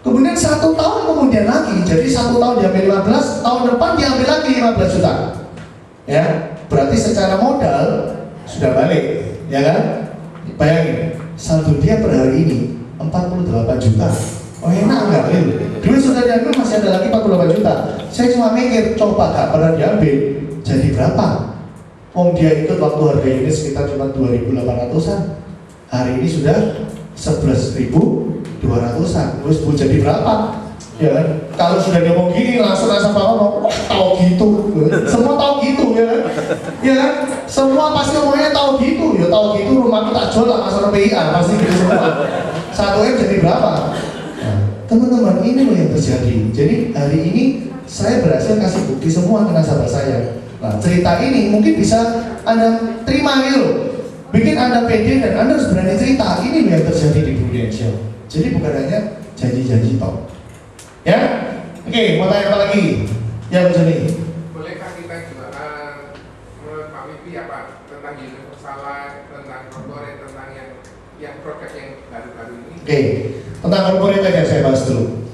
Kemudian 1 tahun kemudian lagi, jadi 1 tahun diambil 15, tahun depan diambil lagi 15 juta. Ya, berarti secara modal sudah balik, ya kan? Bayangin, saldo dia per hari ini 48 juta. Oh enak nggak? Duit sudah diambil masih ada lagi 48 juta. Saya cuma mikir, coba gak pernah diambil, jadi berapa? Dia ikut waktu harga unit sekitar cuma 2.800-an. Hari ini sudah 11.200-an. Terus jadi berapa? Ya kan? Kalau sudah ngomong gini langsung rasa ngomong, wah tahu gitu. Semua tahu gitu ya kan? Ya kan? Semua pasti ngomongnya tahu gitu. Ya tahu gitu rumahku tak jual lah masalah PIA pasti gitu semua. 1M jadi berapa? Nah, teman-teman ini loh yang terjadi. Jadi hari ini saya berhasil kasih bukti semua ke nasabah saya. Nah, cerita ini mungkin bisa Anda terima gitu loh. Bikin Anda pede dan Anda harus berani cerita. Ini loh yang terjadi di Prudential. Jadi bukan hanya janji-janji toh. Ya? Oke, mau tanya apa lagi? Ya, Bu Joni. Bolehkah kita juga menurut Pak Wibi apa tentang universal life, tentang corporate, tentang yang produk yang baru-baru ini? Oke, tentang corporate aja saya bahas dulu.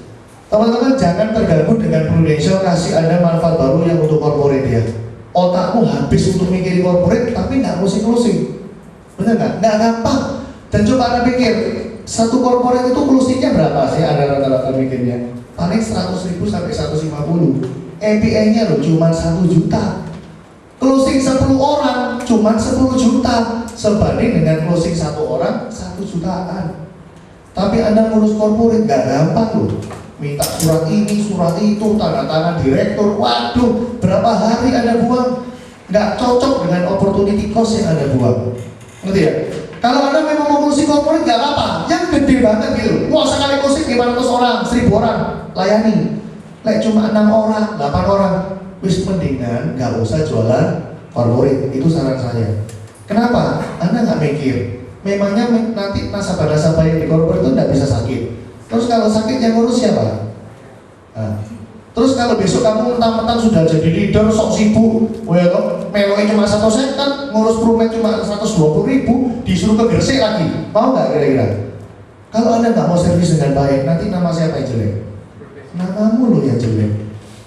Teman-teman jangan terganggu dengan Prudential kasih Anda manfaat baru yang untuk corporate ya. Otakmu habis untuk mikirin corporate tapi nggak closing. Benar nggak? Nggak gampang. Dan coba Anda pikir, satu corporate itu closingnya berapa sih Anda rata-rata mikirnya? Paling 100.000 sampai 150. MPA-nya loh cuma 1 juta. Closing 10 orang cuma 10 juta sebanding dengan closing 1 orang 1 jutaan. Tapi Anda ngurus corporate nggak gampang loh. Minta surat ini, surat itu, tanda tangan direktur. Waduh, berapa hari Anda buang? Nggak cocok dengan opportunity cost yang Anda buang. Ngerti ya? Kalau Anda memang mau closing corporate nggak apa-apa. Yang gede banget gitu. Wah sekali closing 500 orang, 1000 orang, layani. Lek cuma 6 orang, 8 orang, wis mendingan nggak usah jualan corporate. Itu saran saya. Kenapa? Anda nggak mikir. Memangnya nanti nasabah-nasabah yang di corporate itu nggak bisa sakit. Terus kalau sakit yang ngurus siapa? Nah, terus kalau besok kamu mentang-mentang sudah jadi leader, sok sibuk, meloi cuma 1 sen, ngurus perumahan cuma 120.000, disuruh ke Gresik lagi, mau nggak kira-kira? Kalau Anda nggak mau servis dengan baik, nanti nama siapa yang jelek? Namamu loh yang jelek.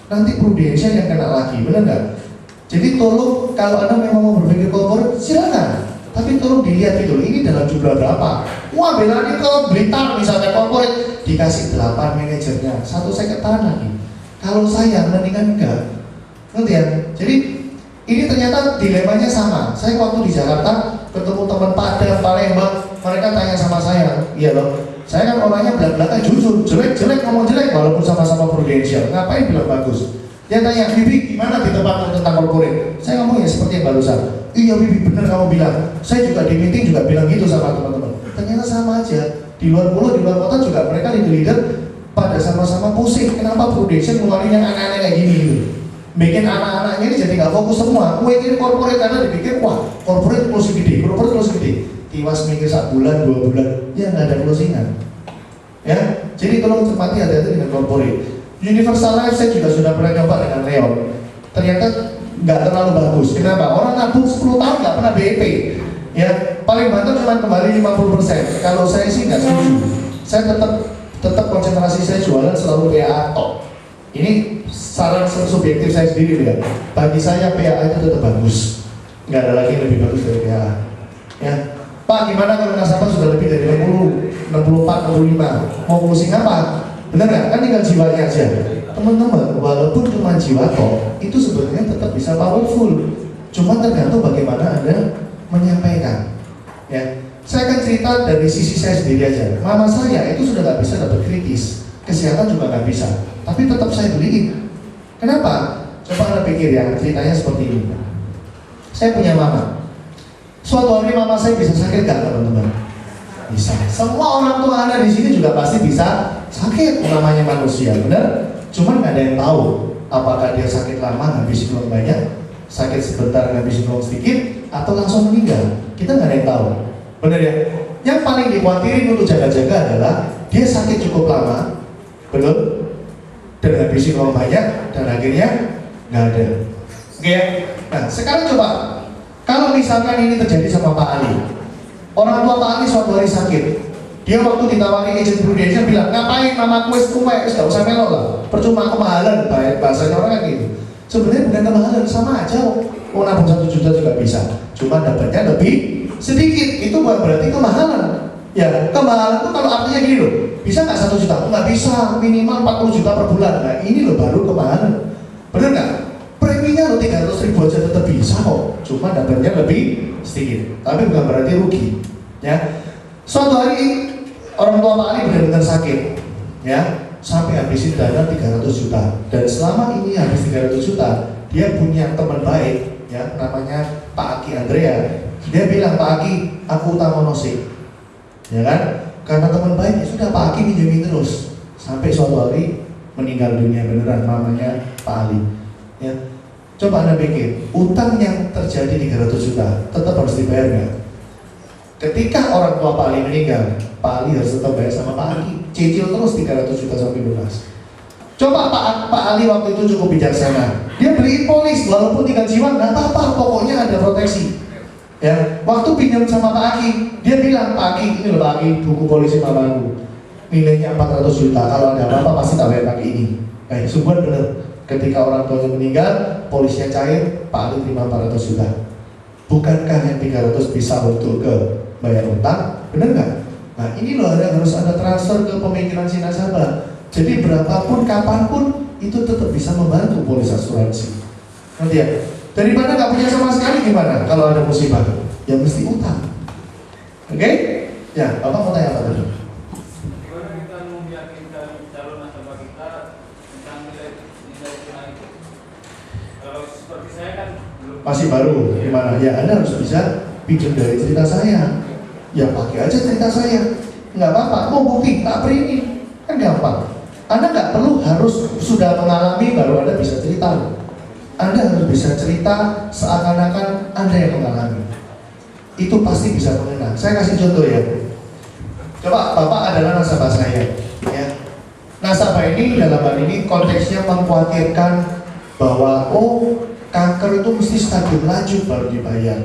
Nanti Prudential yang kena lagi, benar nggak? Jadi tolong kalau Anda memang mau berpikir korporat, silakan. Tapi tolong dilihat gitu, ini dalam jumlah berapa? Wah, belanya ke Blitar misalnya korporat, dikasih 8 manajernya, 1 saya ketahan lagi. Kalau saya mendingan enggak, ngerti ya? Jadi ini ternyata dilemanya sama. Saya waktu di Jakarta ketemu teman Padang, Palembang, mereka tanya sama saya, iya loh, saya kan orangnya belak-belakan jujur, jelek-jelek ngomong jelek walaupun sama-sama Prudential, ngapain bilang bagus? Dia tanya, Bibi gimana di tempatmu tentang korporat? Saya ngomong ya seperti yang barusan. Iya Bibi, benar kamu bilang. Saya juga di meeting juga bilang gitu sama teman-teman. Ternyata sama aja. Di luar pulau, di luar kota juga mereka leader pada sama-sama pusing. Kenapa Prudential ngeluarin yang aneh-aneh kayak gini gitu? Bikin anak-anaknya ini jadi nggak fokus semua. Kue ini korporat karena dipikir wah korporat closing gede, korporat closing gede. Tiwas mikir 1 bulan, 2 bulan, ya nggak ada closingan. Ya, jadi tolong cermati hati-hati dengan korporat. Universal Life saya juga sudah pernah coba dengan Leon. Ternyata nggak terlalu bagus. Kenapa? Orang nabung 10 tahun nggak pernah BEP. Ya, paling banter cuma kembali 50%. Kalau saya sih nggak setuju. Saya tetap konsentrasi saya jualan selalu PAA top. Ini saran subjektif saya sendiri ya. Bagi saya PAA itu tetap bagus. Nggak ada lagi yang lebih bagus dari PAA. Ya, Pak gimana kalau nasabah sudah lebih dari 60, 64, 65? Mau closing apa? Benar nggak? Kan tinggal jiwanya aja. Teman-teman, walaupun cuma jiwa toh, itu sebenarnya tetap bisa powerful. Cuma tergantung bagaimana Anda menyampaikan. Ya, saya akan cerita dari sisi saya sendiri aja. Mama saya itu sudah nggak bisa dapat kritis, kesehatan juga nggak bisa, tapi tetap saya beliin. Kenapa? Coba Anda pikir ya, ceritanya seperti ini. Saya punya mama. Suatu hari mama saya bisa sakit nggak teman-teman? Bisa. Semua orang tua Anda di sini juga pasti bisa sakit, namanya manusia, benar? Cuman nggak ada yang tahu apakah dia sakit lama ngabisin uang banyak, sakit sebentar ngabisin uang sedikit, atau langsung meninggal. Kita nggak ada yang tahu, benar ya? Yang paling dikhawatirin untuk jaga-jaga adalah dia sakit cukup lama, betul? Dan ngabisin uang banyak, dan akhirnya nggak ada. Oke ya? Nah sekarang coba, kalau misalkan ini terjadi sama Pak Ali, orang tua Pak Ali suatu hari sakit. Dia waktu ditawari agent Prudential bilang, ngapain mama kues gak usah melok lah, percuma kemahalan, bahasanya orang kan gitu. Sebenarnya bukan kemahalan, sama aja. Oh nabung 1 juta juga bisa, cuma dapatnya lebih sedikit. Itu bukan berarti kemahalan. Ya kemahalan itu kalau artinya gini loh, bisa nggak 1 juta? Nggak bisa, minimal 40 juta per bulan. Nah ini loh baru kemahalan, bener nggak? Preminya lo 300.000 aja tetap bisa kok, cuma dapatnya lebih sedikit. Tapi bukan berarti rugi. Ya, suatu hari orang tua Pak Ali benar-benar sakit, ya, sampai habisin dana 300 juta. Dan selama ini habis 300 juta, dia punya teman baik, ya, namanya Pak Aki Andrea. Dia bilang, Pak Aki, aku utang monosik, ya kan? Karena teman baik, ya sudah Pak Aki minjemin terus. Sampai suatu hari meninggal dunia beneran mamanya Pak Ali. Ya, coba Anda pikir, utang yang terjadi 300 juta tetap harus dibayar nggak? Ketika orang tua Pak Ali meninggal, Pak Ali harus tetap bayar sama Pak Ali, cicil terus 300 juta sampai lunas. Coba Pak Ali waktu itu cukup bijaksana, dia beliin polis walaupun tinggal jiwa nggak apa-apa, pokoknya ada proteksi. Ya, waktu pinjam sama Pak Aki, dia bilang, Pak Aki, ini loh Pak Aki, buku polisi mamaku, nilainya 400 juta, kalau ada apa-apa pasti tak bayar pakai ini. Sungguh bener. Ketika orang tuanya meninggal, polisnya cair, Pak Ali terima 400 juta. Bukankah yang 300 bisa untuk ke bayar utang? Bener nggak? Nah ini loh harus ada transfer ke pemikiran si nasabah. Jadi berapapun, kapanpun, itu tetap bisa membantu polis asuransi. Nanti ya, daripada nggak punya sama sekali gimana? Kalau ada musibah, ya mesti utang. Oke? Ya, Bapak mau tanya apa tadi? Bagaimana kita meyakinkan calon nasabah kita tentang nilai tunai itu? Kalau seperti saya kan belum. Masih baru, gimana? Ya Anda harus bisa pinjam dari cerita saya. Ya pakai aja cerita saya. Nggak apa-apa, mau bukti, tak ini kan gampang. Anda nggak perlu harus sudah mengalami baru Anda bisa cerita. Anda harus bisa cerita seakan-akan Anda yang mengalami. Itu pasti bisa mengenang. Saya kasih contoh ya. Coba Bapak adalah nasabah saya, ya. Nasabah ini dalam hal ini konteksnya mengkhawatirkan bahwa kanker itu mesti stadium lanjut baru dibayar.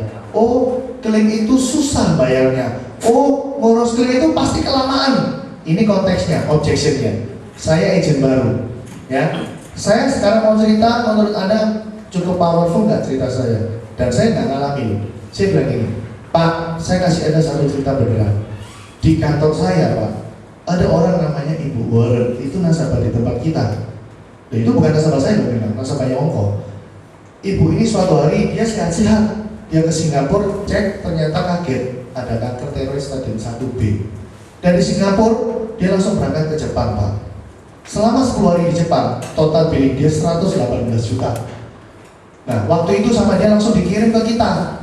Klaim itu susah bayarnya. Ngurus klaim itu pasti kelamaan. Ini konteksnya, objectionnya. Saya agent baru, ya. Saya sekarang mau cerita, menurut Anda cukup powerful nggak cerita saya? Dan saya nggak ngalamin. Saya bilang gini, Pak, saya kasih Anda satu cerita beneran. Di kantor saya, Pak, ada orang namanya Ibu Warren, itu nasabah di tempat kita. Nah, itu bukan nasabah saya, bukan nasabahnya Ongko. Ibu ini suatu hari dia sehat-sehat, dia ke Singapura, cek ternyata kaget ada kanker teroris stadium 1B. Dari Singapura dia langsung berangkat ke Jepang, Pak. Selama 10 hari di Jepang, total billing dia 118 juta. Nah, waktu itu sama dia langsung dikirim ke kita.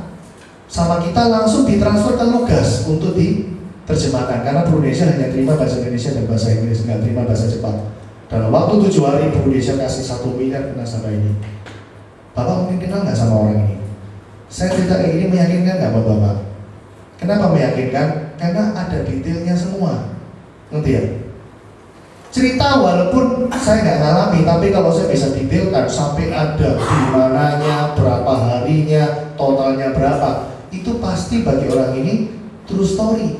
Sama kita langsung ditransfer ke Lugas untuk diterjemahkan, karena Indonesia hanya terima bahasa Indonesia dan bahasa Inggris, nggak terima bahasa Jepang. Dalam waktu 7 hari Indonesia kasih 1 miliar ke nasabah ini. Bapak mungkin kenal nggak sama orang ini? Saya cerita kayak gini meyakinkan nggak buat Bapak? Kenapa meyakinkan? Karena ada detailnya semua. Ngerti ya? Cerita walaupun saya nggak ngalami, tapi kalau saya bisa detailkan sampai ada di mananya, berapa harinya, totalnya berapa, itu pasti bagi orang ini true story.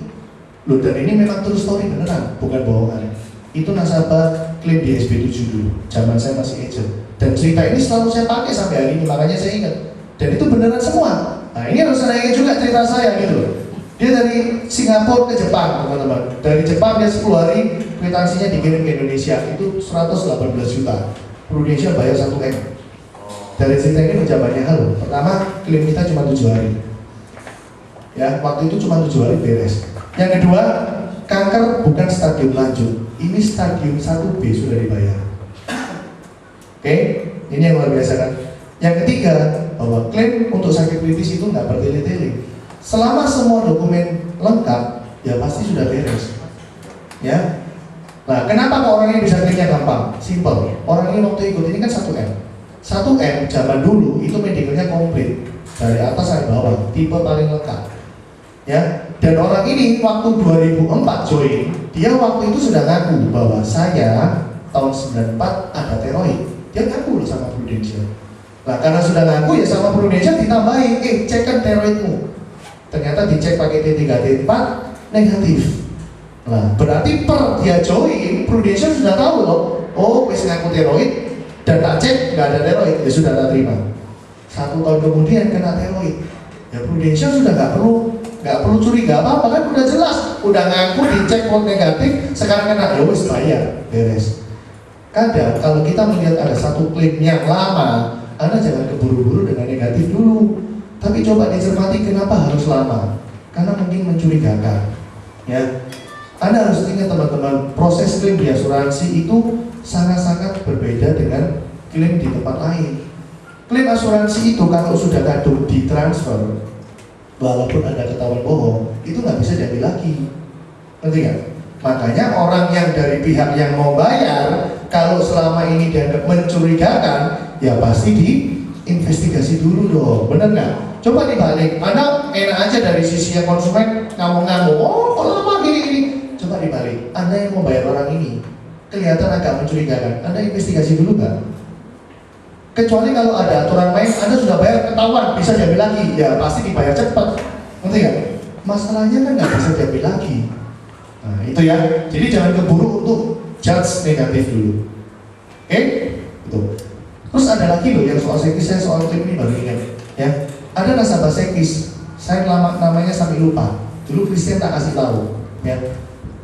Loh, dan ini memang true story beneran, bukan bohongan. Itu nasabah klaim di SB7 dulu, zaman saya masih agent. Dan cerita ini selalu saya pakai sampai hari ini, makanya saya ingat. Dan itu beneran semua. Nah, ini harus saya ingat juga cerita saya gitu. Dia dari Singapura ke Jepang, teman-teman. Dari Jepang dia 10 hari, kwitansinya dikirim ke Indonesia, itu 118 juta. Indonesia bayar 1M. Dari cerita ini menjawab banyak hal. Pertama, klaim kita cuma 7 hari. Ya, waktu itu cuma 7 hari beres. Yang kedua, kanker bukan stadium lanjut. Ini stadium 1B sudah dibayar. Oke, ini yang luar biasa kan. Yang ketiga, bahwa klaim untuk sakit kritis itu nggak bertele-tele. Selama semua dokumen lengkap, ya pasti sudah beres. Ya. Nah, kenapa kok orang ini bisa klaimnya gampang? Simple. Orang ini waktu ikut ini kan 1M. 1M zaman dulu itu medicalnya komplit dari atas sampai bawah, tipe paling lengkap. Ya. Dan orang ini waktu 2004 join, dia waktu itu sudah ngaku bahwa saya tahun 94 ada teroid. Dia ngaku loh sama Prudential. Nah, karena sudah ngaku ya sama Prudential ditambahin, cekkan teroidmu. Ternyata dicek pakai T3 T4 negatif. Nah, berarti per dia join, Prudential sudah tahu loh. Wis ngaku teroid dan tak cek nggak ada teroid, ya sudah tak terima. 1 tahun kemudian kena teroid. Ya Prudential sudah nggak perlu curiga apa-apa kan udah jelas, udah ngaku dicek negatif, sekarang kena wis bayar, beres. Kadang kalau kita melihat ada satu klaim yang lama, Anda jangan keburu-buru dengan negatif dulu. Tapi coba dicermati kenapa harus lama? Karena mungkin mencurigakan. Ya, Anda harus ingat teman-teman, proses klaim di asuransi itu sangat-sangat berbeda dengan klaim di tempat lain. Klaim asuransi itu kalau sudah kadung ditransfer, walaupun Anda ketahuan bohong, itu nggak bisa diambil lagi. Ngerti nggak? Makanya orang yang dari pihak yang mau bayar, kalau selama ini dianggap mencurigakan, ya pasti diinvestigasi dulu dong, bener nggak? Coba dibalik, Anda enak aja dari sisi yang konsumen ngamuk-ngamuk, kok lama gini-gini. Coba dibalik, Anda yang mau bayar orang ini, kelihatan agak mencurigakan, Anda investigasi dulu nggak? Kecuali kalau ada aturan main, Anda sudah bayar ketahuan, bisa diambil lagi, ya pasti dibayar cepat, ngerti nggak? Masalahnya kan nggak bisa diambil lagi. Nah itu ya, jadi jangan keburu untuk judge negatif dulu. Oke? Itu. Terus ada lagi loh yang soal sekis, saya soal klaim ini baru ingat. Ya, ada nasabah sekis, saya namanya sampai lupa. Dulu Christian tak kasih tahu. Ya,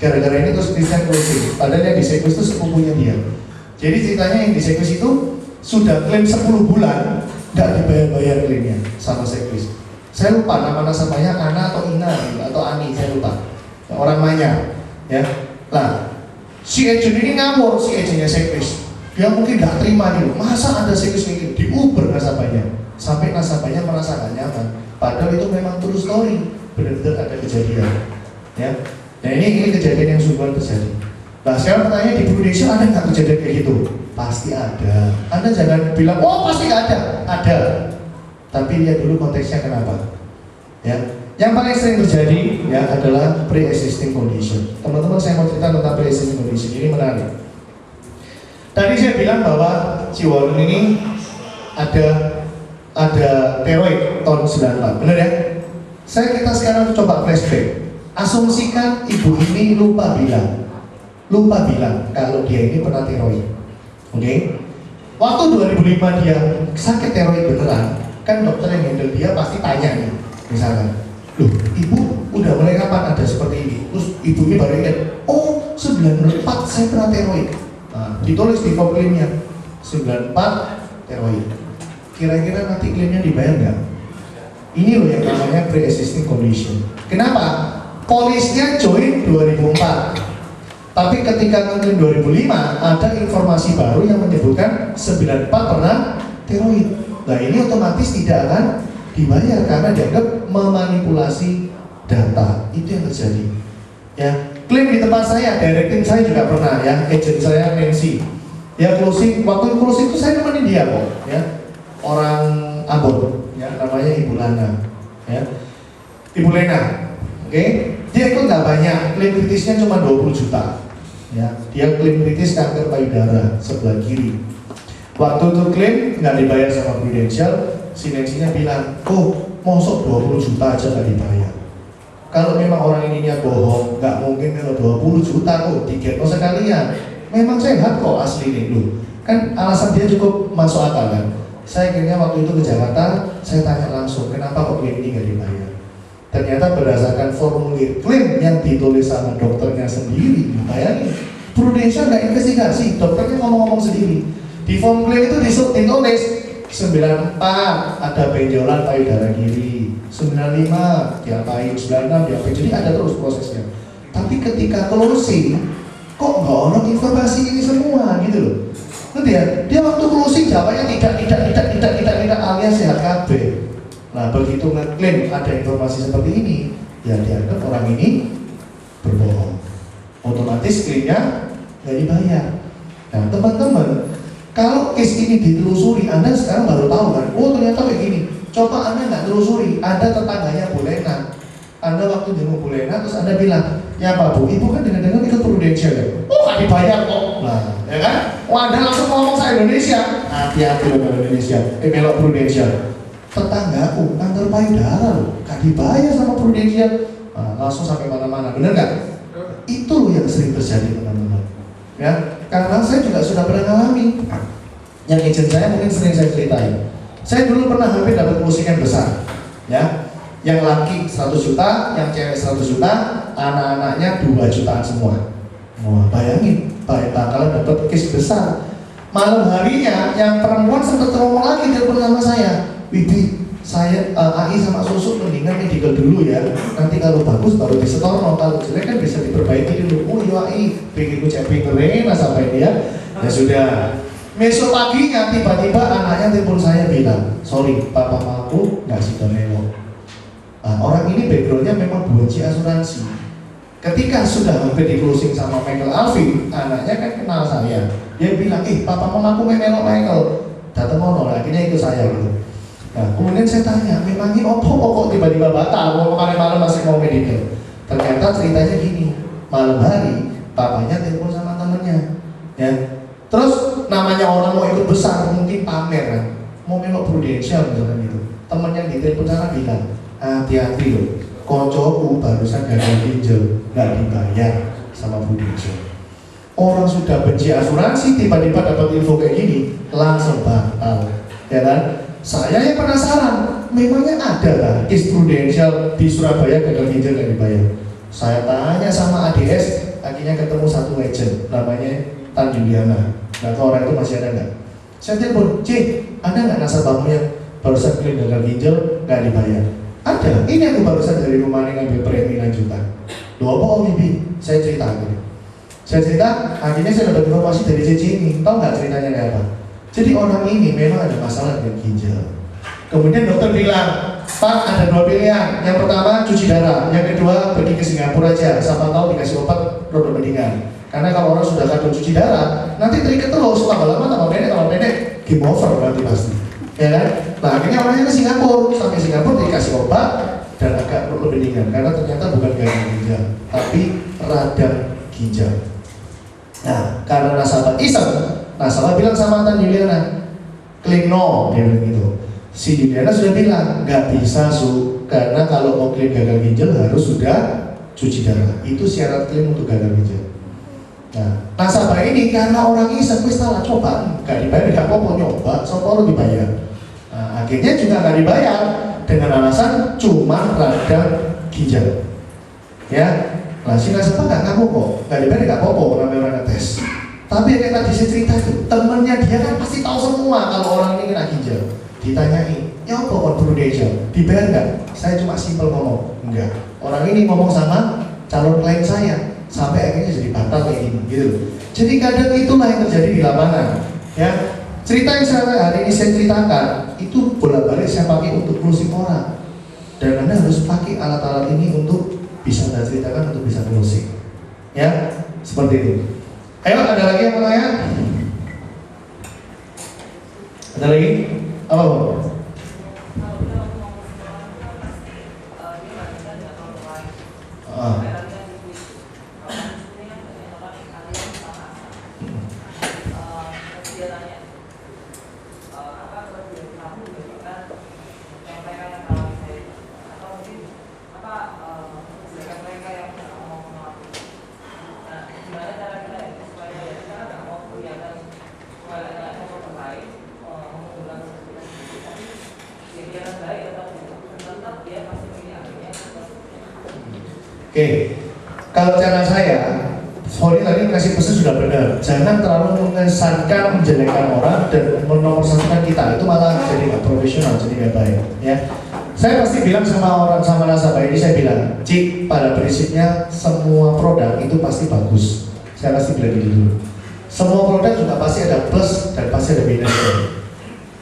gara-gara ini terus Christian closing. Padahal yang di sekis itu sepupunya dia. Jadi ceritanya yang di sekis itu sudah klaim 10 bulan, nggak dibayar-bayar klaimnya sama sekis. Saya lupa nama nasabahnya Ana atau Ina atau Ani, saya lupa. Orang Manya, ya. Nah, si agent ini ngamur, si agentnya sekis. Dia mungkin nggak terima nih, masa ada sekis ini diuber nasabahnya, sampai nasabahnya merasa nggak nyaman. Padahal itu memang true story, benar-benar ada kejadian, ya. Nah ini kejadian yang sungguhan terjadi. Nah sekarang pertanyaan di Indonesia ada nggak kejadian kayak gitu? Pasti ada. Anda jangan bilang, pasti nggak ada. Ada. Tapi lihat dulu konteksnya kenapa. Ya. Yang paling sering terjadi ya adalah pre-existing condition. Teman-teman, saya mau cerita tentang pre-existing condition. Ini menarik. saya bilang bahwa Ciwon ini ada teroid tahun 94, benar ya? Kita sekarang coba flashback. Asumsikan ibu ini lupa bilang kalau dia ini pernah teroid. Oke? Waktu 2005 dia sakit teroid beneran, kan dokter yang handle dia pasti tanya nih, misalkan, loh ibu udah mulai kapan ada seperti ini? Terus ibu ini baru ingat, oh 94 saya pernah teroid. Nah, ditulis di form klaimnya 94 teroid. Kira-kira nanti klaimnya dibayar nggak? Ini loh yang namanya pre-existing condition. Kenapa? Polisnya join 2004. Tapi ketika mungkin 2005 ada informasi baru yang menyebutkan 94 pernah teroid. Nah ini otomatis tidak akan dibayar karena dianggap memanipulasi data. Itu yang terjadi. Ya, klaim di tempat saya, directing saya juga pernah ya, agent saya Nancy. Ya closing, waktu closing itu saya nemenin dia kok, ya. Orang Ambon, ya namanya Ibu Lana, ya. Ibu Lena, oke? Dia ikut nggak banyak, klaim kritisnya cuma 20 juta. Ya, dia klaim kritis kanker payudara sebelah kiri. Waktu itu klaim nggak dibayar sama Prudential, sinerginya bilang, oh, mosok 20 juta aja nggak dibayar. Kalau memang orang ini niat bohong, nggak mungkin kalau 20 juta kok digetno sekalian. Memang sehat kok asli nih lu. Kan alasan dia cukup masuk akal kan. Saya akhirnya waktu itu ke Jakarta, saya tanya langsung, kenapa kok klaim ini nggak dibayar? Ternyata berdasarkan formulir klaim yang ditulis sama dokternya sendiri, bayangin, Prudential nggak investigasi, dokternya ngomong-ngomong sendiri. Di form klaim itu ditulis 94 ada benjolan payudara kiri, 95 diapain, 96 diapain, jadi ada terus prosesnya. Tapi ketika closing, kok nggak ono informasi ini semua gitu loh. Nanti ya, dia waktu closing jawabnya tidak alias sehat kabeh. Nah begitu ngeklaim ada informasi seperti ini, ya dianggap orang ini berbohong. Otomatis klaimnya nggak dibayar. Nah teman-teman, kalau case ini ditelusuri, Anda sekarang baru tahu kan, oh ternyata kayak gini. Coba Anda nggak telusuri, Anda tetangganya Bu Lena. Anda waktu jenguk Bu Lena, terus Anda bilang, ya Pak Bu, Ibu kan dengan ikut Prudential ya? Oh nggak dibayar kok. Nah, ya kan? Oh Anda langsung ngomong saya Indonesia. Hati-hati loh Indonesia, melok Prudential. Tetanggaku kanker payudara loh, gak dibayar sama Prudential. Nah, langsung sampai mana-mana, bener nggak? Itu loh yang sering terjadi teman-teman. Ya, karena saya juga sudah pernah ngalami. Yang agent saya mungkin sering saya ceritain. Saya dulu pernah hampir dapat closingan besar, ya. Yang laki 100 juta, yang cewek 100 juta, anak-anaknya 2 jutaan semua. Wah, bayangin, bakalan dapat case besar. Malam harinya, yang perempuan sempat ngomong lagi telepon sama saya. Bibi, saya AI sama susu mendingan medical dulu ya. Nanti kalau bagus baru disetorno, kalau jelek kan bisa diperbaiki dulu. Oh iya AI, pengen ucapin keren sampai dia. Ya sudah. Besok paginya tiba-tiba anaknya telepon saya bilang, sorry, papa mamaku nggak sida mewah. Nah, orang ini backgroundnya memang benci asuransi. Ketika sudah hampir di closing sama Michael Alvin, anaknya kan kenal saya. Dia bilang, papa mamaku melok Michael. Datang ngono, akhirnya itu saya gitu. Nah, kemudian saya tanya, memangnya opo kok tiba-tiba batal, mau malam masih mau medical. Ternyata ceritanya gini, malam hari papanya telepon sama temennya, ya. Terus namanya orang mau ikut besar, mungkin pamer kan, mau melok Prudential misalkan gitu. Temennya di telepon sana bilang, hati-hati loh, koncoku barusan gagal ginjal, nggak dibayar sama Prudential. Orang sudah benci asuransi, tiba-tiba dapat info kayak gini, langsung batal, ya kan? Saya yang penasaran, memangnya ada lah case Prudential di Surabaya gagal ginjal nggak dibayar. Saya tanya sama ADS, akhirnya ketemu satu agent, namanya Tan Juliana. Nggak tahu orang itu masih ada nggak? Saya telepon, ada nggak nasabahmu yang barusan klaim gagal ginjal nggak dibayar? Ada, ini aku barusan dari rumah ini ngambil premi lanjutan. Loh apa Om Bibi? Saya cerita gitu. Saya cerita, akhirnya saya dapat informasi dari CC ini. Tahu nggak ceritanya kayak apa? Jadi orang ini memang ada masalah dengan ginjal. Kemudian dokter bilang, Pak ada 2 pilihan. Yang pertama cuci darah, yang kedua pergi ke Singapura aja. Siapa tahu dikasih obat produk mendingan. Karena kalau orang sudah kadung cuci darah, nanti terikat terus, tambah lama tambah pendek, game over berarti pasti. Ya kan? Nah akhirnya orangnya ke Singapura, sampai Singapura dikasih obat dan agak perlu mendingan. Karena ternyata bukan gagal ginjal, tapi radang ginjal. Nah karena nasabah iseng, Nasabah bilang sama Tan Juliana, klik no, dia bilang gitu. Si Juliana sudah bilang, nggak bisa Su, karena kalau mau klaim gagal ginjal harus sudah cuci darah. Itu syarat klaim untuk gagal ginjal. Nah, nasabah ini karena orang iseng, wis salah coba, nggak dibayar, nggak apa-apa nyoba, soal dibayar. Nah, akhirnya juga nggak dibayar dengan alasan cuma radang ginjal. Ya, nah si nasabah nggak ngaku kok, nggak dibayar nggak apa-apa, namanya orang ngetes. Tapi kayak tadi saya cerita itu, temennya dia kan pasti tahu semua kalau orang ini kena ginjal. Ditanyai, ya apa kon prudential, dibayar nggak? Saya cuma simpel ngomong, enggak. Orang ini ngomong sama calon klien saya, sampai akhirnya jadi batal kayak gini, gitu. Jadi kadang itulah yang terjadi di lapangan. Ya, cerita yang hari ini saya ceritakan itu bolak-balik saya pakai untuk closing orang. Dan Anda harus pakai alat-alat ini untuk bisa Anda ceritakan untuk bisa closing. Ya, seperti itu. Ayo, ada lagi yang mau tanya? Ada lagi? Apa? Oke, kalau cara saya, sorry tadi kasih pesan sudah benar. Jangan terlalu mengesankan, menjelekkan orang dan menomorsatukan kita. Itu malah jadi nggak profesional, jadi nggak baik. Ya, saya pasti bilang sama orang, sama nasabah ini saya bilang, Cik, pada prinsipnya semua produk itu pasti bagus. Saya pasti bilang gitu dulu. Semua produk juga pasti ada plus dan pasti ada minusnya.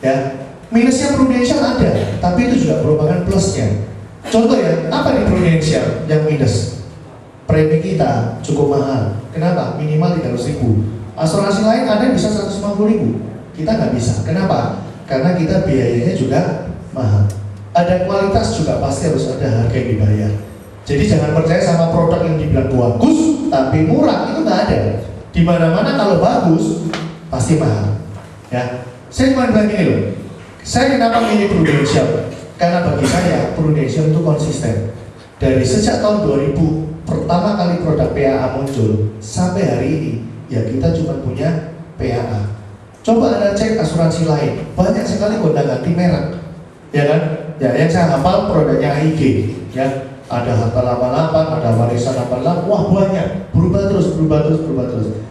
Ya, minusnya Prudential ada, tapi itu juga merupakan plusnya. Contoh ya, apa di Prudential yang minus? Premi kita cukup mahal. Kenapa? Minimal 300.000. Asuransi lain ada bisa 150.000. Kita nggak bisa. Kenapa? Karena kita biayanya juga mahal. Ada kualitas juga pasti harus ada harga yang dibayar. Jadi jangan percaya sama produk yang dibilang bagus tapi murah, itu nggak ada. Di mana-mana kalau bagus pasti mahal. Ya, saya cuma bilang gini loh. Saya kenapa milih Prudential? Karena bagi saya Prudential itu konsisten. Dari sejak tahun 2000 pertama kali produk PAA muncul sampai hari ini, ya kita cuma punya PAA. Coba Anda cek asuransi lain, banyak sekali gonta-ganti merek, ya kan? Ya, yang saya hafal produknya AIG, ya ada Harta 88, ada Warisan 88, wah banyak, berubah terus.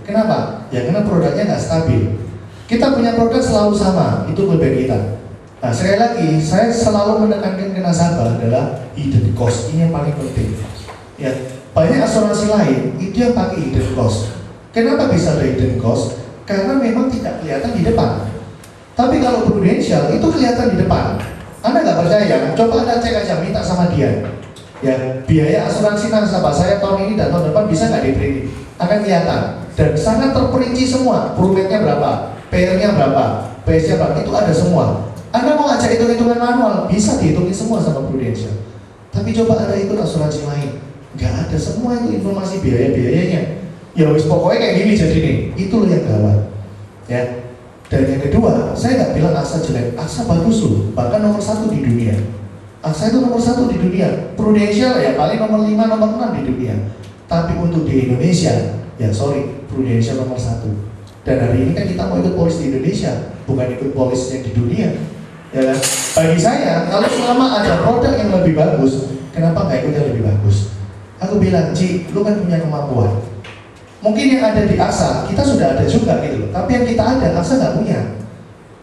Kenapa? Ya karena produknya nggak stabil. Kita punya produk selalu sama, itu kelebihan kita. Nah, sekali lagi, saya selalu menekankan ke nasabah adalah hidden cost, ini yang paling penting. Ya, banyak asuransi lain itu yang pakai hidden cost. Kenapa bisa ada hidden cost? Karena memang tidak kelihatan di depan. Tapi kalau Prudential itu kelihatan di depan. Anda nggak percaya? Coba Anda cek aja, minta sama dia. Ya, biaya asuransi nasabah saya tahun ini dan tahun depan bisa nggak diprediksi? Akan kelihatan dan sangat terperinci semua. Prudential berapa? PR-nya berapa? PS-nya berapa? Itu ada semua. Anda mau ngajak hitung-hitungan manual, bisa dihitungin semua sama Prudential. Tapi coba Anda ikut asuransi lain, nggak ada semua itu informasi biaya-biayanya. Ya wis pokoknya kayak gini jadi nih, itu loh yang gawat. Ya. Dan yang kedua, saya nggak bilang AXA jelek, AXA bagus loh, bahkan nomor 1 di dunia. AXA itu nomor 1 di dunia. Prudential ya paling nomor 5, nomor 6 di dunia. Tapi untuk di Indonesia, ya sorry, Prudential nomor 1. Dan hari ini kan kita mau ikut polis di Indonesia, bukan ikut polis yang di dunia. Ya kan? Bagi saya, kalau selama ada produk yang lebih bagus, kenapa nggak ikut yang lebih bagus? Aku bilang, Ci, lu kan punya kemampuan. Mungkin yang ada di AXA, kita sudah ada juga gitu loh. Tapi yang kita ada, AXA nggak punya.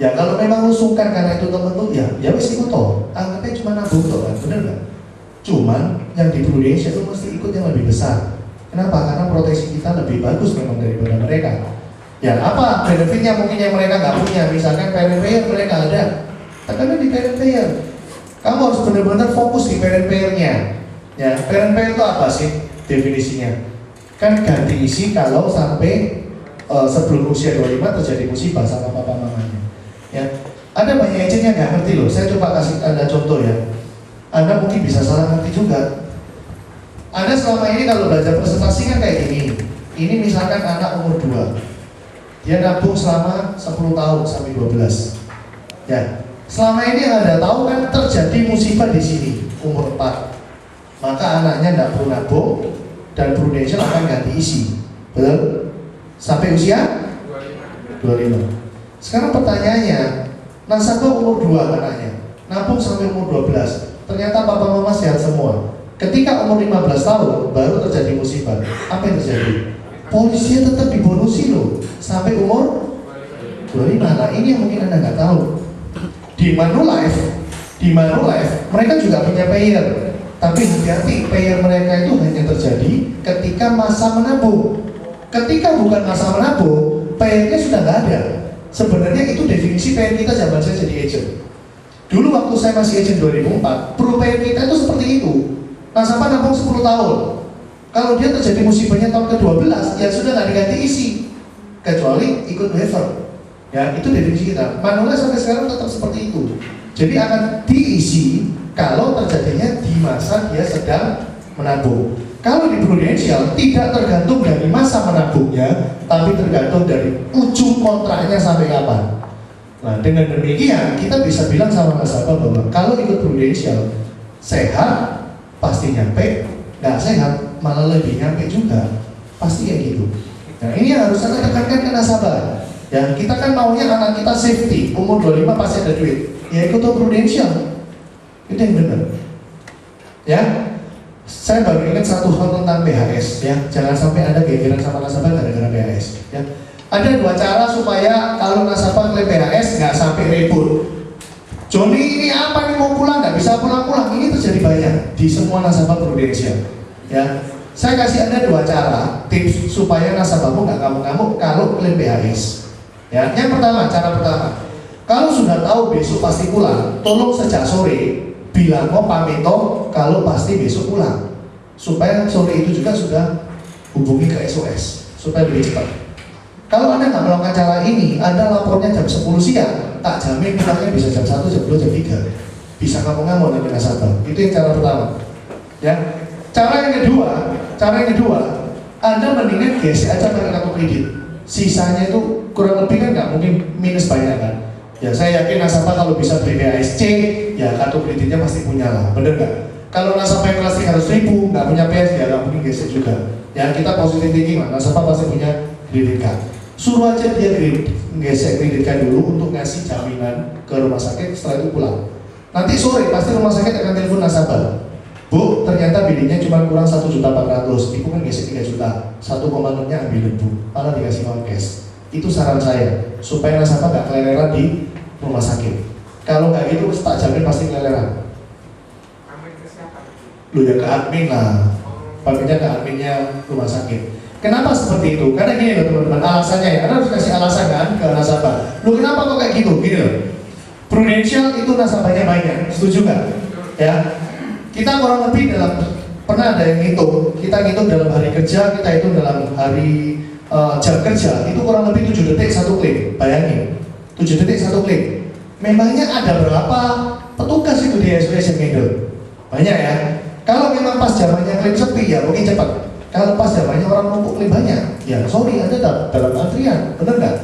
Ya kalau memang lu sungkan karena itu temen lu, ya wis ikut toh. Anggapnya cuma nabung toh kan, bener nggak? Cuman yang di Prudential lu mesti ikut yang lebih besar. Kenapa? Karena proteksi kita lebih bagus memang daripada mereka. Ya apa benefitnya mungkin yang mereka nggak punya? Misalkan parent payer mereka ada. Tekannya di parent payer. Kamu harus benar-benar fokus di parent payer-nya. Ya, parent payer itu apa sih definisinya? Kan ganti isi kalau sampai sebelum usia 25 terjadi musibah sama papa mamanya. Ya, ada banyak agent yang nggak ngerti loh. Saya coba kasih Anda contoh ya. Anda mungkin bisa salah ngerti juga. Anda selama ini kalau belajar presentasi kan kayak gini. Ini misalkan anak umur 2. Dia nabung selama 10 tahun sampai 12. Ya, selama ini yang Anda tahu kan terjadi musibah di sini umur 4. Maka anaknya tidak perlu nabung dan Prudential akan ganti isi. Betul? Sampai usia 25. Sekarang pertanyaannya, nasabah umur 2 anaknya, nabung sampai umur 12. Ternyata papa mama sehat semua. Ketika umur 15 tahun baru terjadi musibah. Apa yang terjadi? Polisinya tetap dibonusi loh sampai umur 25. Nah ini yang mungkin Anda nggak tahu. Di Manulife mereka juga punya payer. Tapi hati-hati, payer mereka itu hanya terjadi ketika masa menabung. Ketika bukan masa menabung, payernya sudah nggak ada. Sebenarnya itu definisi payer kita zaman saya jadi agent. Dulu waktu saya masih agent 2004, pro payer kita itu seperti itu. Nasabah nabung 10 tahun. Kalau dia terjadi musibahnya tahun ke-12, ya sudah nggak diganti isi, kecuali ikut waiver. Ya, itu definisi kita. Manulife sampai sekarang tetap seperti itu. Jadi akan diisi kalau terjadinya di masa dia sedang menabung. Kalau di Prudential tidak tergantung dari masa menabungnya, tapi tergantung dari ujung kontraknya sampai kapan. Nah, dengan demikian kita bisa bilang sama nasabah bahwa kalau ikut Prudential sehat pasti nyampe, nggak sehat malah lebih nyampe juga, pasti kayak gitu. Nah ini yang harus kita tekankan ke nasabah. Ya kita kan maunya anak kita safety, umur 25 pasti ada duit, ya ikut Prudential, itu yang benar. Ya, saya baru ingat satu hal tentang BHS. Ya, jangan sampai ada gegeran sama nasabah gara-gara BHS. Ya, ada 2 cara supaya kalau nasabah klaim BHS nggak sampai ribut. Joni ini apa nih mau pulang nggak bisa pulang-pulang, ini terjadi banyak di semua nasabah Prudential. Ya, saya kasih Anda 2 cara tips supaya nasabahmu nggak ngamuk-ngamuk kalau klaim BHS. Ya, yang pertama, cara pertama, kalau sudah tahu besok pasti pulang, tolong sejak sore bilang pamito kalau pasti besok pulang, supaya sore itu juga sudah hubungi ke SOS supaya lebih cepat. Kalau Anda nggak melakukan cara ini, Anda lapornya jam 10 siang, tak jamin pulangnya bisa jam 1, jam 2, jam 3. Bisa ngamuk-ngamuk nanti nasabah. Itu yang cara pertama. Ya. Cara yang kedua, Anda mendingan gesek aja pakai kartu kredit. Sisanya itu kurang lebih kan nggak mungkin minus banyak kan. Ya saya yakin nasabah kalau bisa beli BASC, ya kartu kreditnya pasti punya lah, bener nggak? Kalau nasabah yang kelas 300.000 nggak punya PS, ya nggak mungkin gesek juga. Ya kita positif thinking lah, nasabah pasti punya kredit card. Suruh aja dia gesek kredit card dulu untuk ngasih jaminan ke rumah sakit, setelah itu pulang. Nanti sore pasti rumah sakit akan telepon nasabah. Bu, ternyata billingnya cuma kurang 1.400.000, ibu kan gesek 3 juta, 1,6-nya ambilin bu, malah dikasih uang cash. Itu saran saya, supaya nasabah nggak keleleran di rumah sakit. Kalau nggak gitu, tak jamin pasti keleleran. Amin ke siapa? Lu ya ke admin lah, pamitnya ke adminnya rumah sakit. Kenapa seperti itu? Karena gini loh teman-teman, alasannya ya, Anda harus kasih alasan kan ke nasabah. Lu kenapa kok kayak gitu? Gini loh, Prudential itu nasabahnya banyak, setuju nggak? Ya, kita kurang lebih dalam, pernah ada yang ngitung, kita ngitung dalam hari kerja, kita hitung dalam hari jam kerja, itu kurang lebih 7 detik 1 klaim. Bayangin, 7 detik 1 klaim. Memangnya ada berapa petugas itu di SOS yang handle? Banyak ya. Kalau memang pas zamannya klaim sepi ya mungkin cepat. Kalau pas zamannya orang numpuk klaim banyak, ya sorry Anda dalam antrian, benar nggak?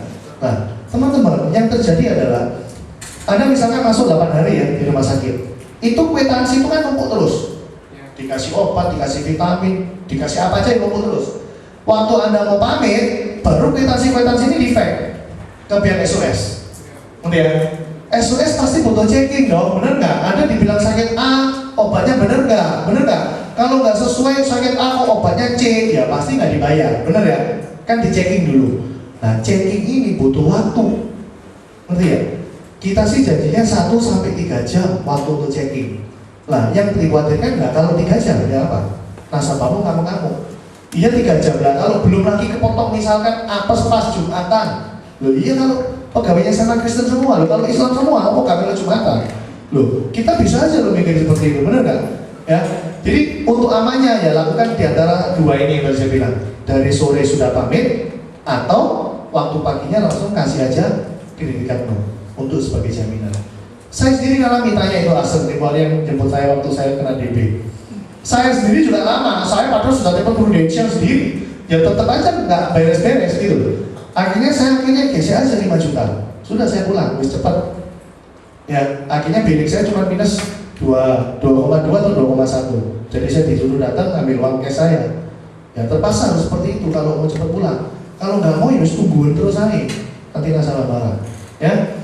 Nah teman-teman, yang terjadi adalah Anda misalkan masuk 8 hari ya di rumah sakit, itu kwitansi itu kan numpuk terus, dikasih obat, dikasih vitamin, dikasih apa aja yang numpuk terus. Waktu Anda mau pamit, baru kwitansi ini di-fax ke pihak SOS. Kemudian SOS pasti butuh checking dong, bener nggak? Anda dibilang sakit A, obatnya bener nggak? Bener nggak? Kalau nggak sesuai sakit A, kok obatnya C, ya pasti nggak dibayar, bener ya? Kan di checking dulu. Nah checking ini butuh waktu, ngerti ya? Kita sih janjinya 1-3 jam waktu untuk checking. Lah yang dikhawatirkan nggak kalau 3 jam ya apa? Nasabahmu ngamuk-ngamuk. Iya 3 jam lah, kalau belum lagi kepotong misalkan apes pas Jumatan. Loh iya kalau pegawainya sama Kristen semua, loh kalau Islam semua, apa kami Jumatan? Loh kita bisa aja loh mikir seperti itu, bener nggak? Ya, jadi untuk amannya ya lakukan di antara 2 ini yang saya bilang. Dari sore sudah pamit, atau waktu paginya langsung kasih aja kredit cardmu untuk sebagai jaminan. Saya sendiri ngalami, tanya itu Aseng, tipe yang jemput saya waktu saya kena DB. Saya sendiri juga lama, saya padahal sudah telepon Prudential sendiri, ya tetap aja nggak beres-beres gitu. Akhirnya saya gesek aja 5 juta. Sudah saya pulang, wis cepat. Ya, akhirnya bilik saya cuma minus 2,2 atau 2,1. Jadi saya disuruh datang ambil uang cash saya. Ya terpaksa harus seperti itu kalau mau cepat pulang. Kalau nggak mau ya harus tungguin terus aja. Nanti nasabah marah. Ya.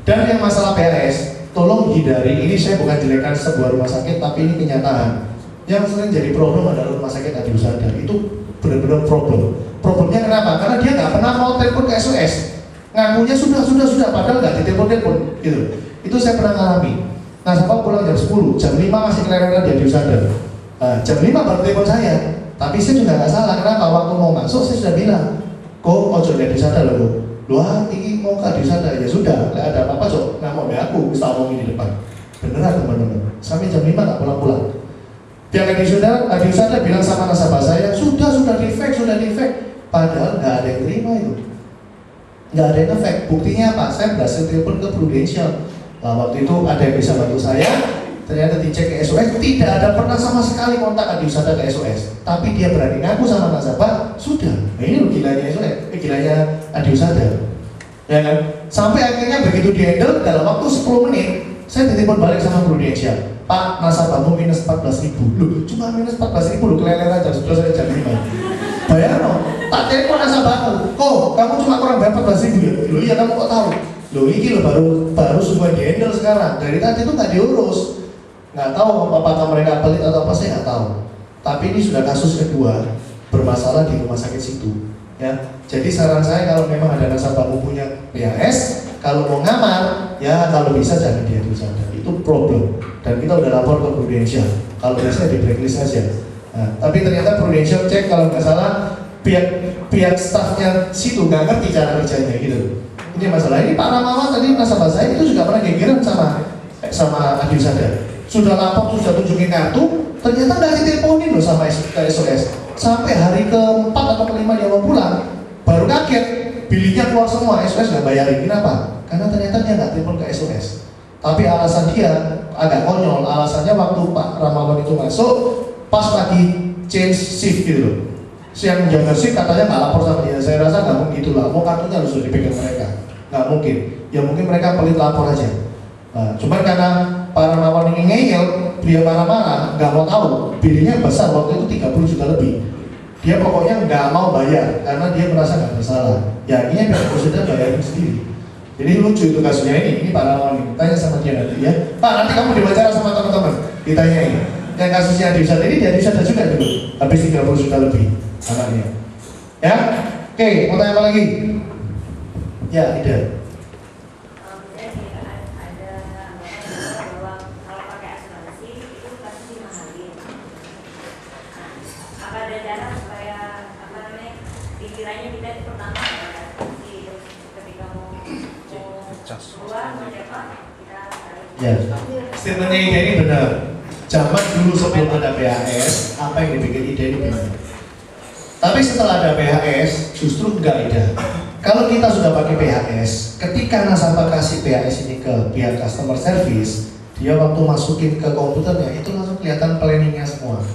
Dan yang masalah PHS, tolong hindari. Ini saya bukan jelekan sebuah rumah sakit, tapi ini kenyataan. Yang sering jadi problem adalah rumah sakit Adiusada. Itu benar-benar problem. Problemnya kenapa? Karena dia nggak pernah mau telepon ke SOS. Ngakunya sudah, padahal nggak ditelepon gitu. Itu saya pernah ngalami. Nasabah pulang jam 10, jam 5 masih keleleran di Adiusada. Jam 5 baru telepon saya. Tapi saya juga nggak salah, kenapa? Waktu mau masuk saya sudah bilang, kok ojo di Adiusada loh. Wah, ini mau ke Adiusada, ya sudah, nggak ada apa-apa cok, nggak mau aku, bisa omongin di depan. Beneran teman-teman, sampai jam 5 nggak pulang-pulang. Pihak Adiusada bilang sama nasabah saya, sudah di-fake. Padahal nggak ada yang terima itu. Nggak ada yang nge-fake. Buktinya apa? Saya berhasil telepon ke Prudential. Nah, waktu itu ada yang bisa bantu saya. Ternyata dicek ke SOS, tidak ada pernah sama sekali kontak Adiusada ke SOS. Tapi dia berani ngaku sama nasabah, sudah. Nah, ini loh gilanya SOS, gilanya Adiusada. Ya kan? Sampai akhirnya begitu di-handle dalam waktu 10 menit, saya ditelepon balik sama Prudential. Pak, nasabahmu minus 14.000. Loh, cuma minus 14.000 loh, keleleran jam 11 sampai jam 5. Bayar no, tak telepon nasabahmu. Kok, kamu cuma kurang bayar 14.000 ya? Loh iya, kamu kok tahu? Loh ini loh baru semua di-handle sekarang. Dari tadi itu nggak diurus. Nggak tahu apakah mereka pelit atau apa, saya nggak tahu. Tapi ini sudah kasus kedua bermasalah di rumah sakit situ. Ya, jadi saran saya kalau memang ada nasabahmu punya PHS, kalau mau ngamar, ya kalau bisa jangan di Adiusada. Itu problem. Dan kita udah lapor ke Prudential. Kalau bisa di blacklist saja. Nah, tapi ternyata Prudential cek kalau nggak salah pihak stafnya situ nggak ngerti cara kerjanya gitu. Ini masalah. Ini Pak Ramawan tadi nasabah saya itu juga pernah gegeran sama Adiusada. Sudah lapor, sudah tunjukin kartu, ternyata nggak diteleponin loh sama SOS. Sampai hari ke-4 atau ke-5 dia mau pulang, baru kaget, bilingnya keluar semua, SOS nggak bayarin. Kenapa? Karena ternyata dia nggak telepon ke SOS. Tapi alasan dia agak konyol, alasannya waktu Pak Ramawan itu masuk, pas lagi change shift gitu loh. Yang menjaga shift katanya nggak lapor sama dia. Saya rasa nggak mungkin gitu lah, mau kartunya harus dipegang mereka. Nggak mungkin, ya mungkin mereka pelit lapor aja. Nah, cuman karena Pak Ramawan ini ngeyel, dia marah-marah, nggak mau tahu, bilingnya besar, waktu itu 30 juta lebih. Dia pokoknya nggak mau bayar, karena dia merasa nggak bersalah. Ya ini pihak sudah bayarin sendiri. Jadi lucu itu kasusnya ini Pak Ramawan ini, tanya sama dia nanti ya. Pak, nanti kamu diwawancara sama teman-teman, ditanyain. Yang kasusnya Adiusada ini, Adiusada juga dulu, habis 30 juta lebih anaknya. Ya, oke, mau tanya apa lagi? Ya, tidak. Ya, statementnya Ida ini benar. Zaman dulu sebelum ada PHS, apa yang dibikin Ida ini benar. Tapi setelah ada PHS, justru enggak Ida. Kalau kita sudah pakai PHS, ketika nasabah kasih PHS ini ke pihak customer service, dia waktu masukin ke komputernya itu langsung kelihatan planningnya semua.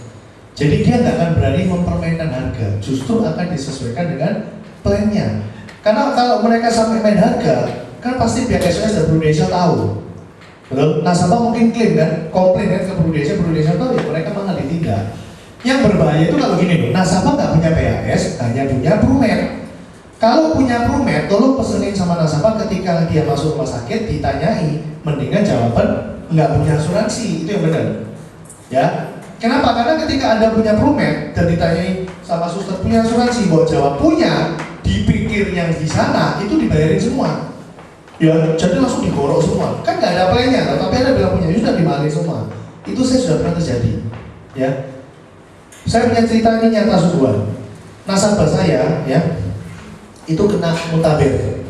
Jadi dia nggak akan berani mempermainkan harga, justru akan disesuaikan dengan plannya. Karena kalau mereka sampai main harga, kan pasti pihak SOS dan Prudential tahu. Betul? Nasabah mungkin klaim kan, komplain kan ke Prudential tahu ya mereka malah ditindak. Yang berbahaya itu kalau gini loh, nasabah nggak punya PHS, hanya punya Prumed. Kalau punya Prumed, tolong pesenin sama nasabah ketika dia masuk rumah sakit ditanyai, mendingan jawaban nggak punya asuransi, itu yang benar. Ya, kenapa? Karena ketika Anda punya Prumed dan ditanyai sama suster punya asuransi, bahwa jawab punya, dipikir yang di sana itu dibayarin semua. Ya, jadi langsung digorok semua. Kan nggak ada plannya, tapi Anda bilang punya, sudah dimalin semua. Itu saya sudah pernah terjadi. Ya, saya punya cerita ini nyata sungguhan. Nasabah saya, ya, itu kena mutabir.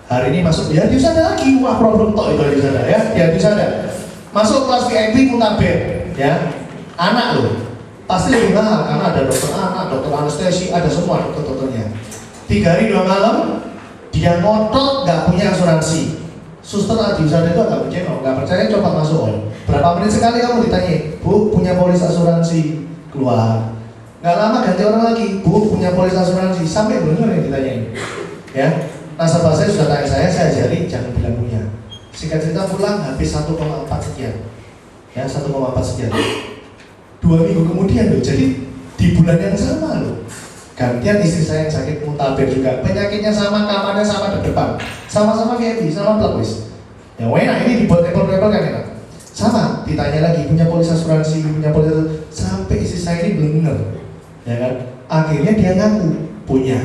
Hari ini masuk ya Adiusada lagi, wah problem tok itu Adiusada ya, Adiusada. Masuk kelas VIP mutabir, ya, anak loh, pasti lebih mahal karena ada dokter anak, dokter anestesi, ada semua dokter-dokternya. 3 hari 2 malam dia ngotot nggak punya asuransi. Suster Adiusada itu agak bercengok, nggak percaya coba masuk on. Berapa menit sekali kamu ditanya, Bu punya polis asuransi, keluar. Nggak lama ganti orang lagi, Bu punya polis asuransi, sampai benar yang ditanyain. Ya, nasabah saya sudah tanya saya ajari jangan bilang punya. Singkat cerita pulang habis 1,4 sekian. Ya, 1,4 sekian. 2 minggu kemudian loh, jadi di bulan yang sama loh. Gantian istri saya yang sakit muntaber juga, penyakitnya sama, kamarnya sama di depan, sama-sama VIP, sama plugwis. Yang enak ini dibuat label-label kan enak. Sama, ditanya lagi punya polis asuransi, punya polis, sampai istri saya ini bener, ya kan? Akhirnya dia ngaku punya.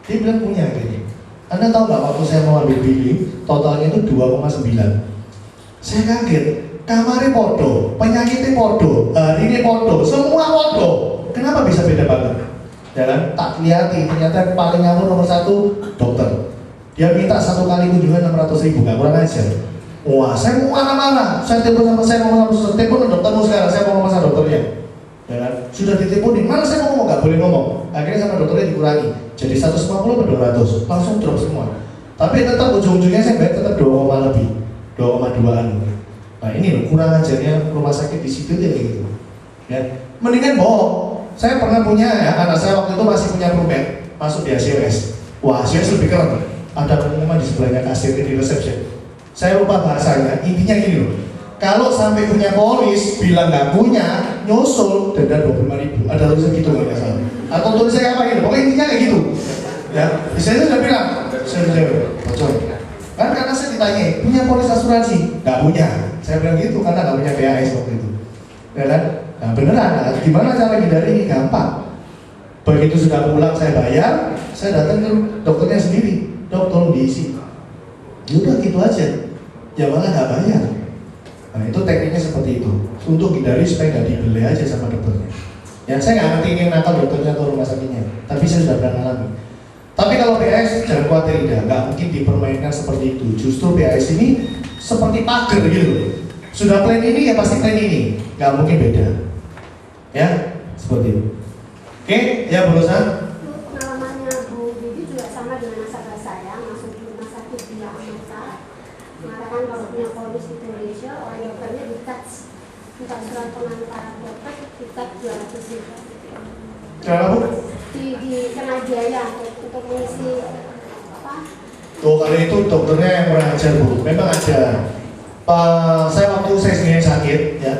Dia bilang punya akhirnya. Anda tahu nggak waktu saya mau ambil billing, totalnya itu 2,9. Saya kaget, kamarnya podo, penyakitnya podo, hari ini podo, semua podo. Kenapa bisa beda banget? Ya kan? Tak lihati, ternyata yang paling ngawur nomor 1 dokter. Dia minta 1 kali kunjungan 600.000, nggak kurang ajar. Wah, saya mau marah-marah. Saya telepon sama saya ngomong sama telepon doktermu sekarang, saya mau ngomong sama dokternya. Ya kan? Sudah diteleponin, mana saya mau ngomong, nggak boleh ngomong. Akhirnya sama dokternya dikurangi, jadi 150 ke 200, langsung drop semua. Tapi tetap ujung-ujungnya saya bayar tetap 2, lebih, 2,2an. Nah ini loh, kurang ajarnya rumah sakit di situ aja gitu. Ya, mendingan bohong. Saya pernah punya ya, anak saya waktu itu masih punya Promed, masuk di ACOS. Wah, ACOS lebih keren. Ada pengumuman di sebelahnya kasir di resepsi. Saya lupa bahasanya, intinya gini loh. Kalau sampai punya polis bilang nggak punya, nyusul denda 25.000. Ada tulisan gitu nggak salah. Atau tulisannya apa gitu? Pokoknya intinya kayak gitu. Ya, saya sudah bilang, saya bocor. Kan karena saya ditanya, punya polis asuransi? Nggak punya. Saya bilang gitu karena nggak punya PAS waktu itu. Ya kan? Nah beneran, nah, gimana cara hindari ini? Gampang. Begitu sudah pulang saya bayar, saya datang ke dokternya sendiri. Dok, tolong diisi. Ya udah gitu aja. Ya malah nggak bayar. Nah itu tekniknya seperti itu. Untuk hindari supaya nggak dibeli aja sama dokternya. Ya saya nggak ngerti ini yang nakal dokternya atau rumah sakitnya. Tapi saya sudah pernah alami. Tapi kalau PAS jangan khawatir, nggak mungkin dipermainkan seperti itu. Justru PAS ini seperti pagar gitu. Sudah plan ini ya pasti plan ini, nggak mungkin beda. Ya seperti itu. Oke, ya berusaha. Pengalamannya Bu Bibi juga sama dengan nasabah saya, masuk di rumah sakit di Amerika, mengatakan kalau punya polis di Indonesia, oleh dokternya di-touch, minta surat pengantaran dokter, di-touch 200.000. Kenapa Bu? Di kena biaya untuk mengisi apa? Tuh kalau itu dokternya yang kurang ajar Bu. Memang ada. Saya waktu saya sendiri sakit, ya.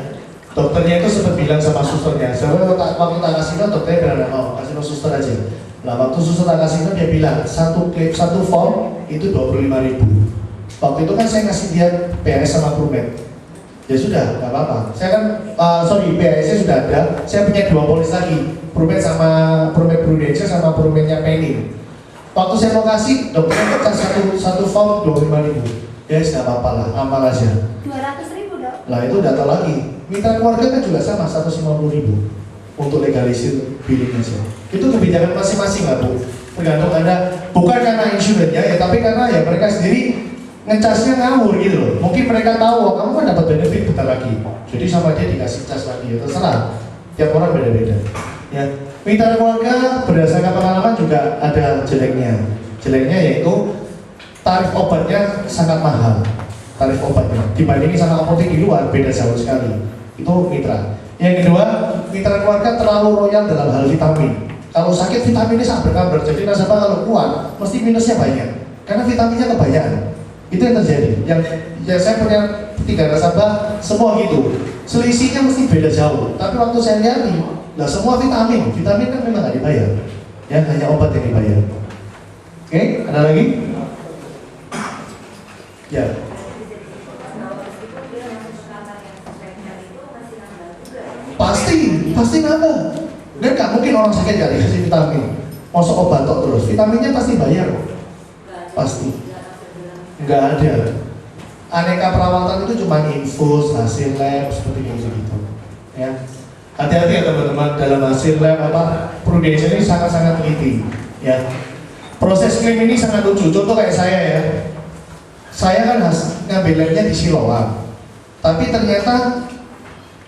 Dokternya itu sempat bilang sama susternya, saya waktu tak kasih no, dokternya bilang mau kasih no suster aja. Nah waktu suster tak kasih no, dia bilang satu form itu 25.000. Waktu itu kan saya ngasih dia PAS sama Promed. Ya sudah, nggak apa-apa. Saya kan, PAS-nya sudah ada. Saya punya 2 polis lagi, Promed sama Promed Prudential sama Promednya Penny. Waktu saya mau kasih, dokternya pecah satu form 25.000. Ya sudah apa-apa lah, amal aja. 200.000 dok. Lah itu data lagi. Mitra keluarga kan juga sama 150.000 untuk legalisir billing aja. Itu kebijakan masing-masing lah Bu. Tergantung Anda, bukan karena insurannya ya, tapi karena ya mereka sendiri ngecasnya ngawur gitu loh. Mungkin mereka tahu, kamu kan dapat benefit bentar lagi. Jadi sama dia dikasih cas lagi ya, terserah. Tiap orang beda-beda. Ya, mitra keluarga berdasarkan pengalaman juga ada jeleknya. Jeleknya yaitu tarif obatnya sangat mahal. Tarif obatnya dibandingin sama apotek di luar beda jauh sekali. Itu mitra. Yang kedua, mitra keluarga terlalu royal dalam hal vitamin. Kalau sakit vitaminnya sangat berkambar. Jadi nasabah kalau kuat mesti minusnya banyak karena vitaminnya kebanyakan. Itu yang terjadi. Yang saya punya 3 nasabah semua gitu. Selisihnya mesti beda jauh. Tapi waktu saya lihat nih, lah semua vitamin kan memang nggak dibayar. Ya hanya obat yang dibayar. Oke, ada lagi? Ya. Pasti nambah. Dan nggak mungkin orang sakit nggak dikasih vitamin. Masuk obat tok terus, vitaminnya pasti bayar. Pasti. Nggak ada. Aneka perawatan itu cuma infus, hasil lab seperti gitu. Ya. Hati-hati ya teman-teman dalam hasil lab Prudential ini sangat-sangat teliti. Ya. Proses klaim ini sangat lucu. Contoh kayak saya ya. Saya kan ngambil labnya di Siloam. Tapi ternyata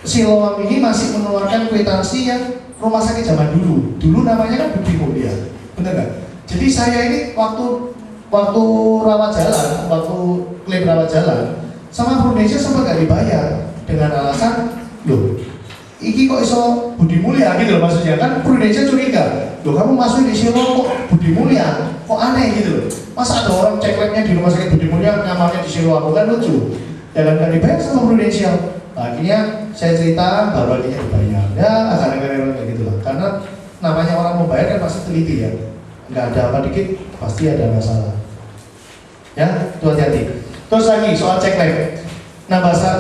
Siloam ini masih mengeluarkan kwitansi yang rumah sakit zaman dulu. Dulu namanya kan Budi Mulia, bener nggak? Jadi saya ini waktu rawat jalan, waktu klaim rawat jalan, sama Prudential sempat nggak dibayar dengan alasan, loh, iki kok iso Budi Mulia gitu loh maksudnya kan Prudential curiga loh kamu masuk di sini kok Budi Mulia kok aneh gitu loh masa ada orang cek labnya di rumah sakit Budi Mulia nyamarnya di Siloam kan lucu ya kan dibayar sama Prudential. Nah, akhirnya saya cerita baru akhirnya dibayar ya agak-agak kayak gitu lah karena namanya orang membayar kan pasti teliti ya nggak ada apa dikit pasti ada masalah ya itu hati-hati. Terus lagi soal cek lab nah bahasa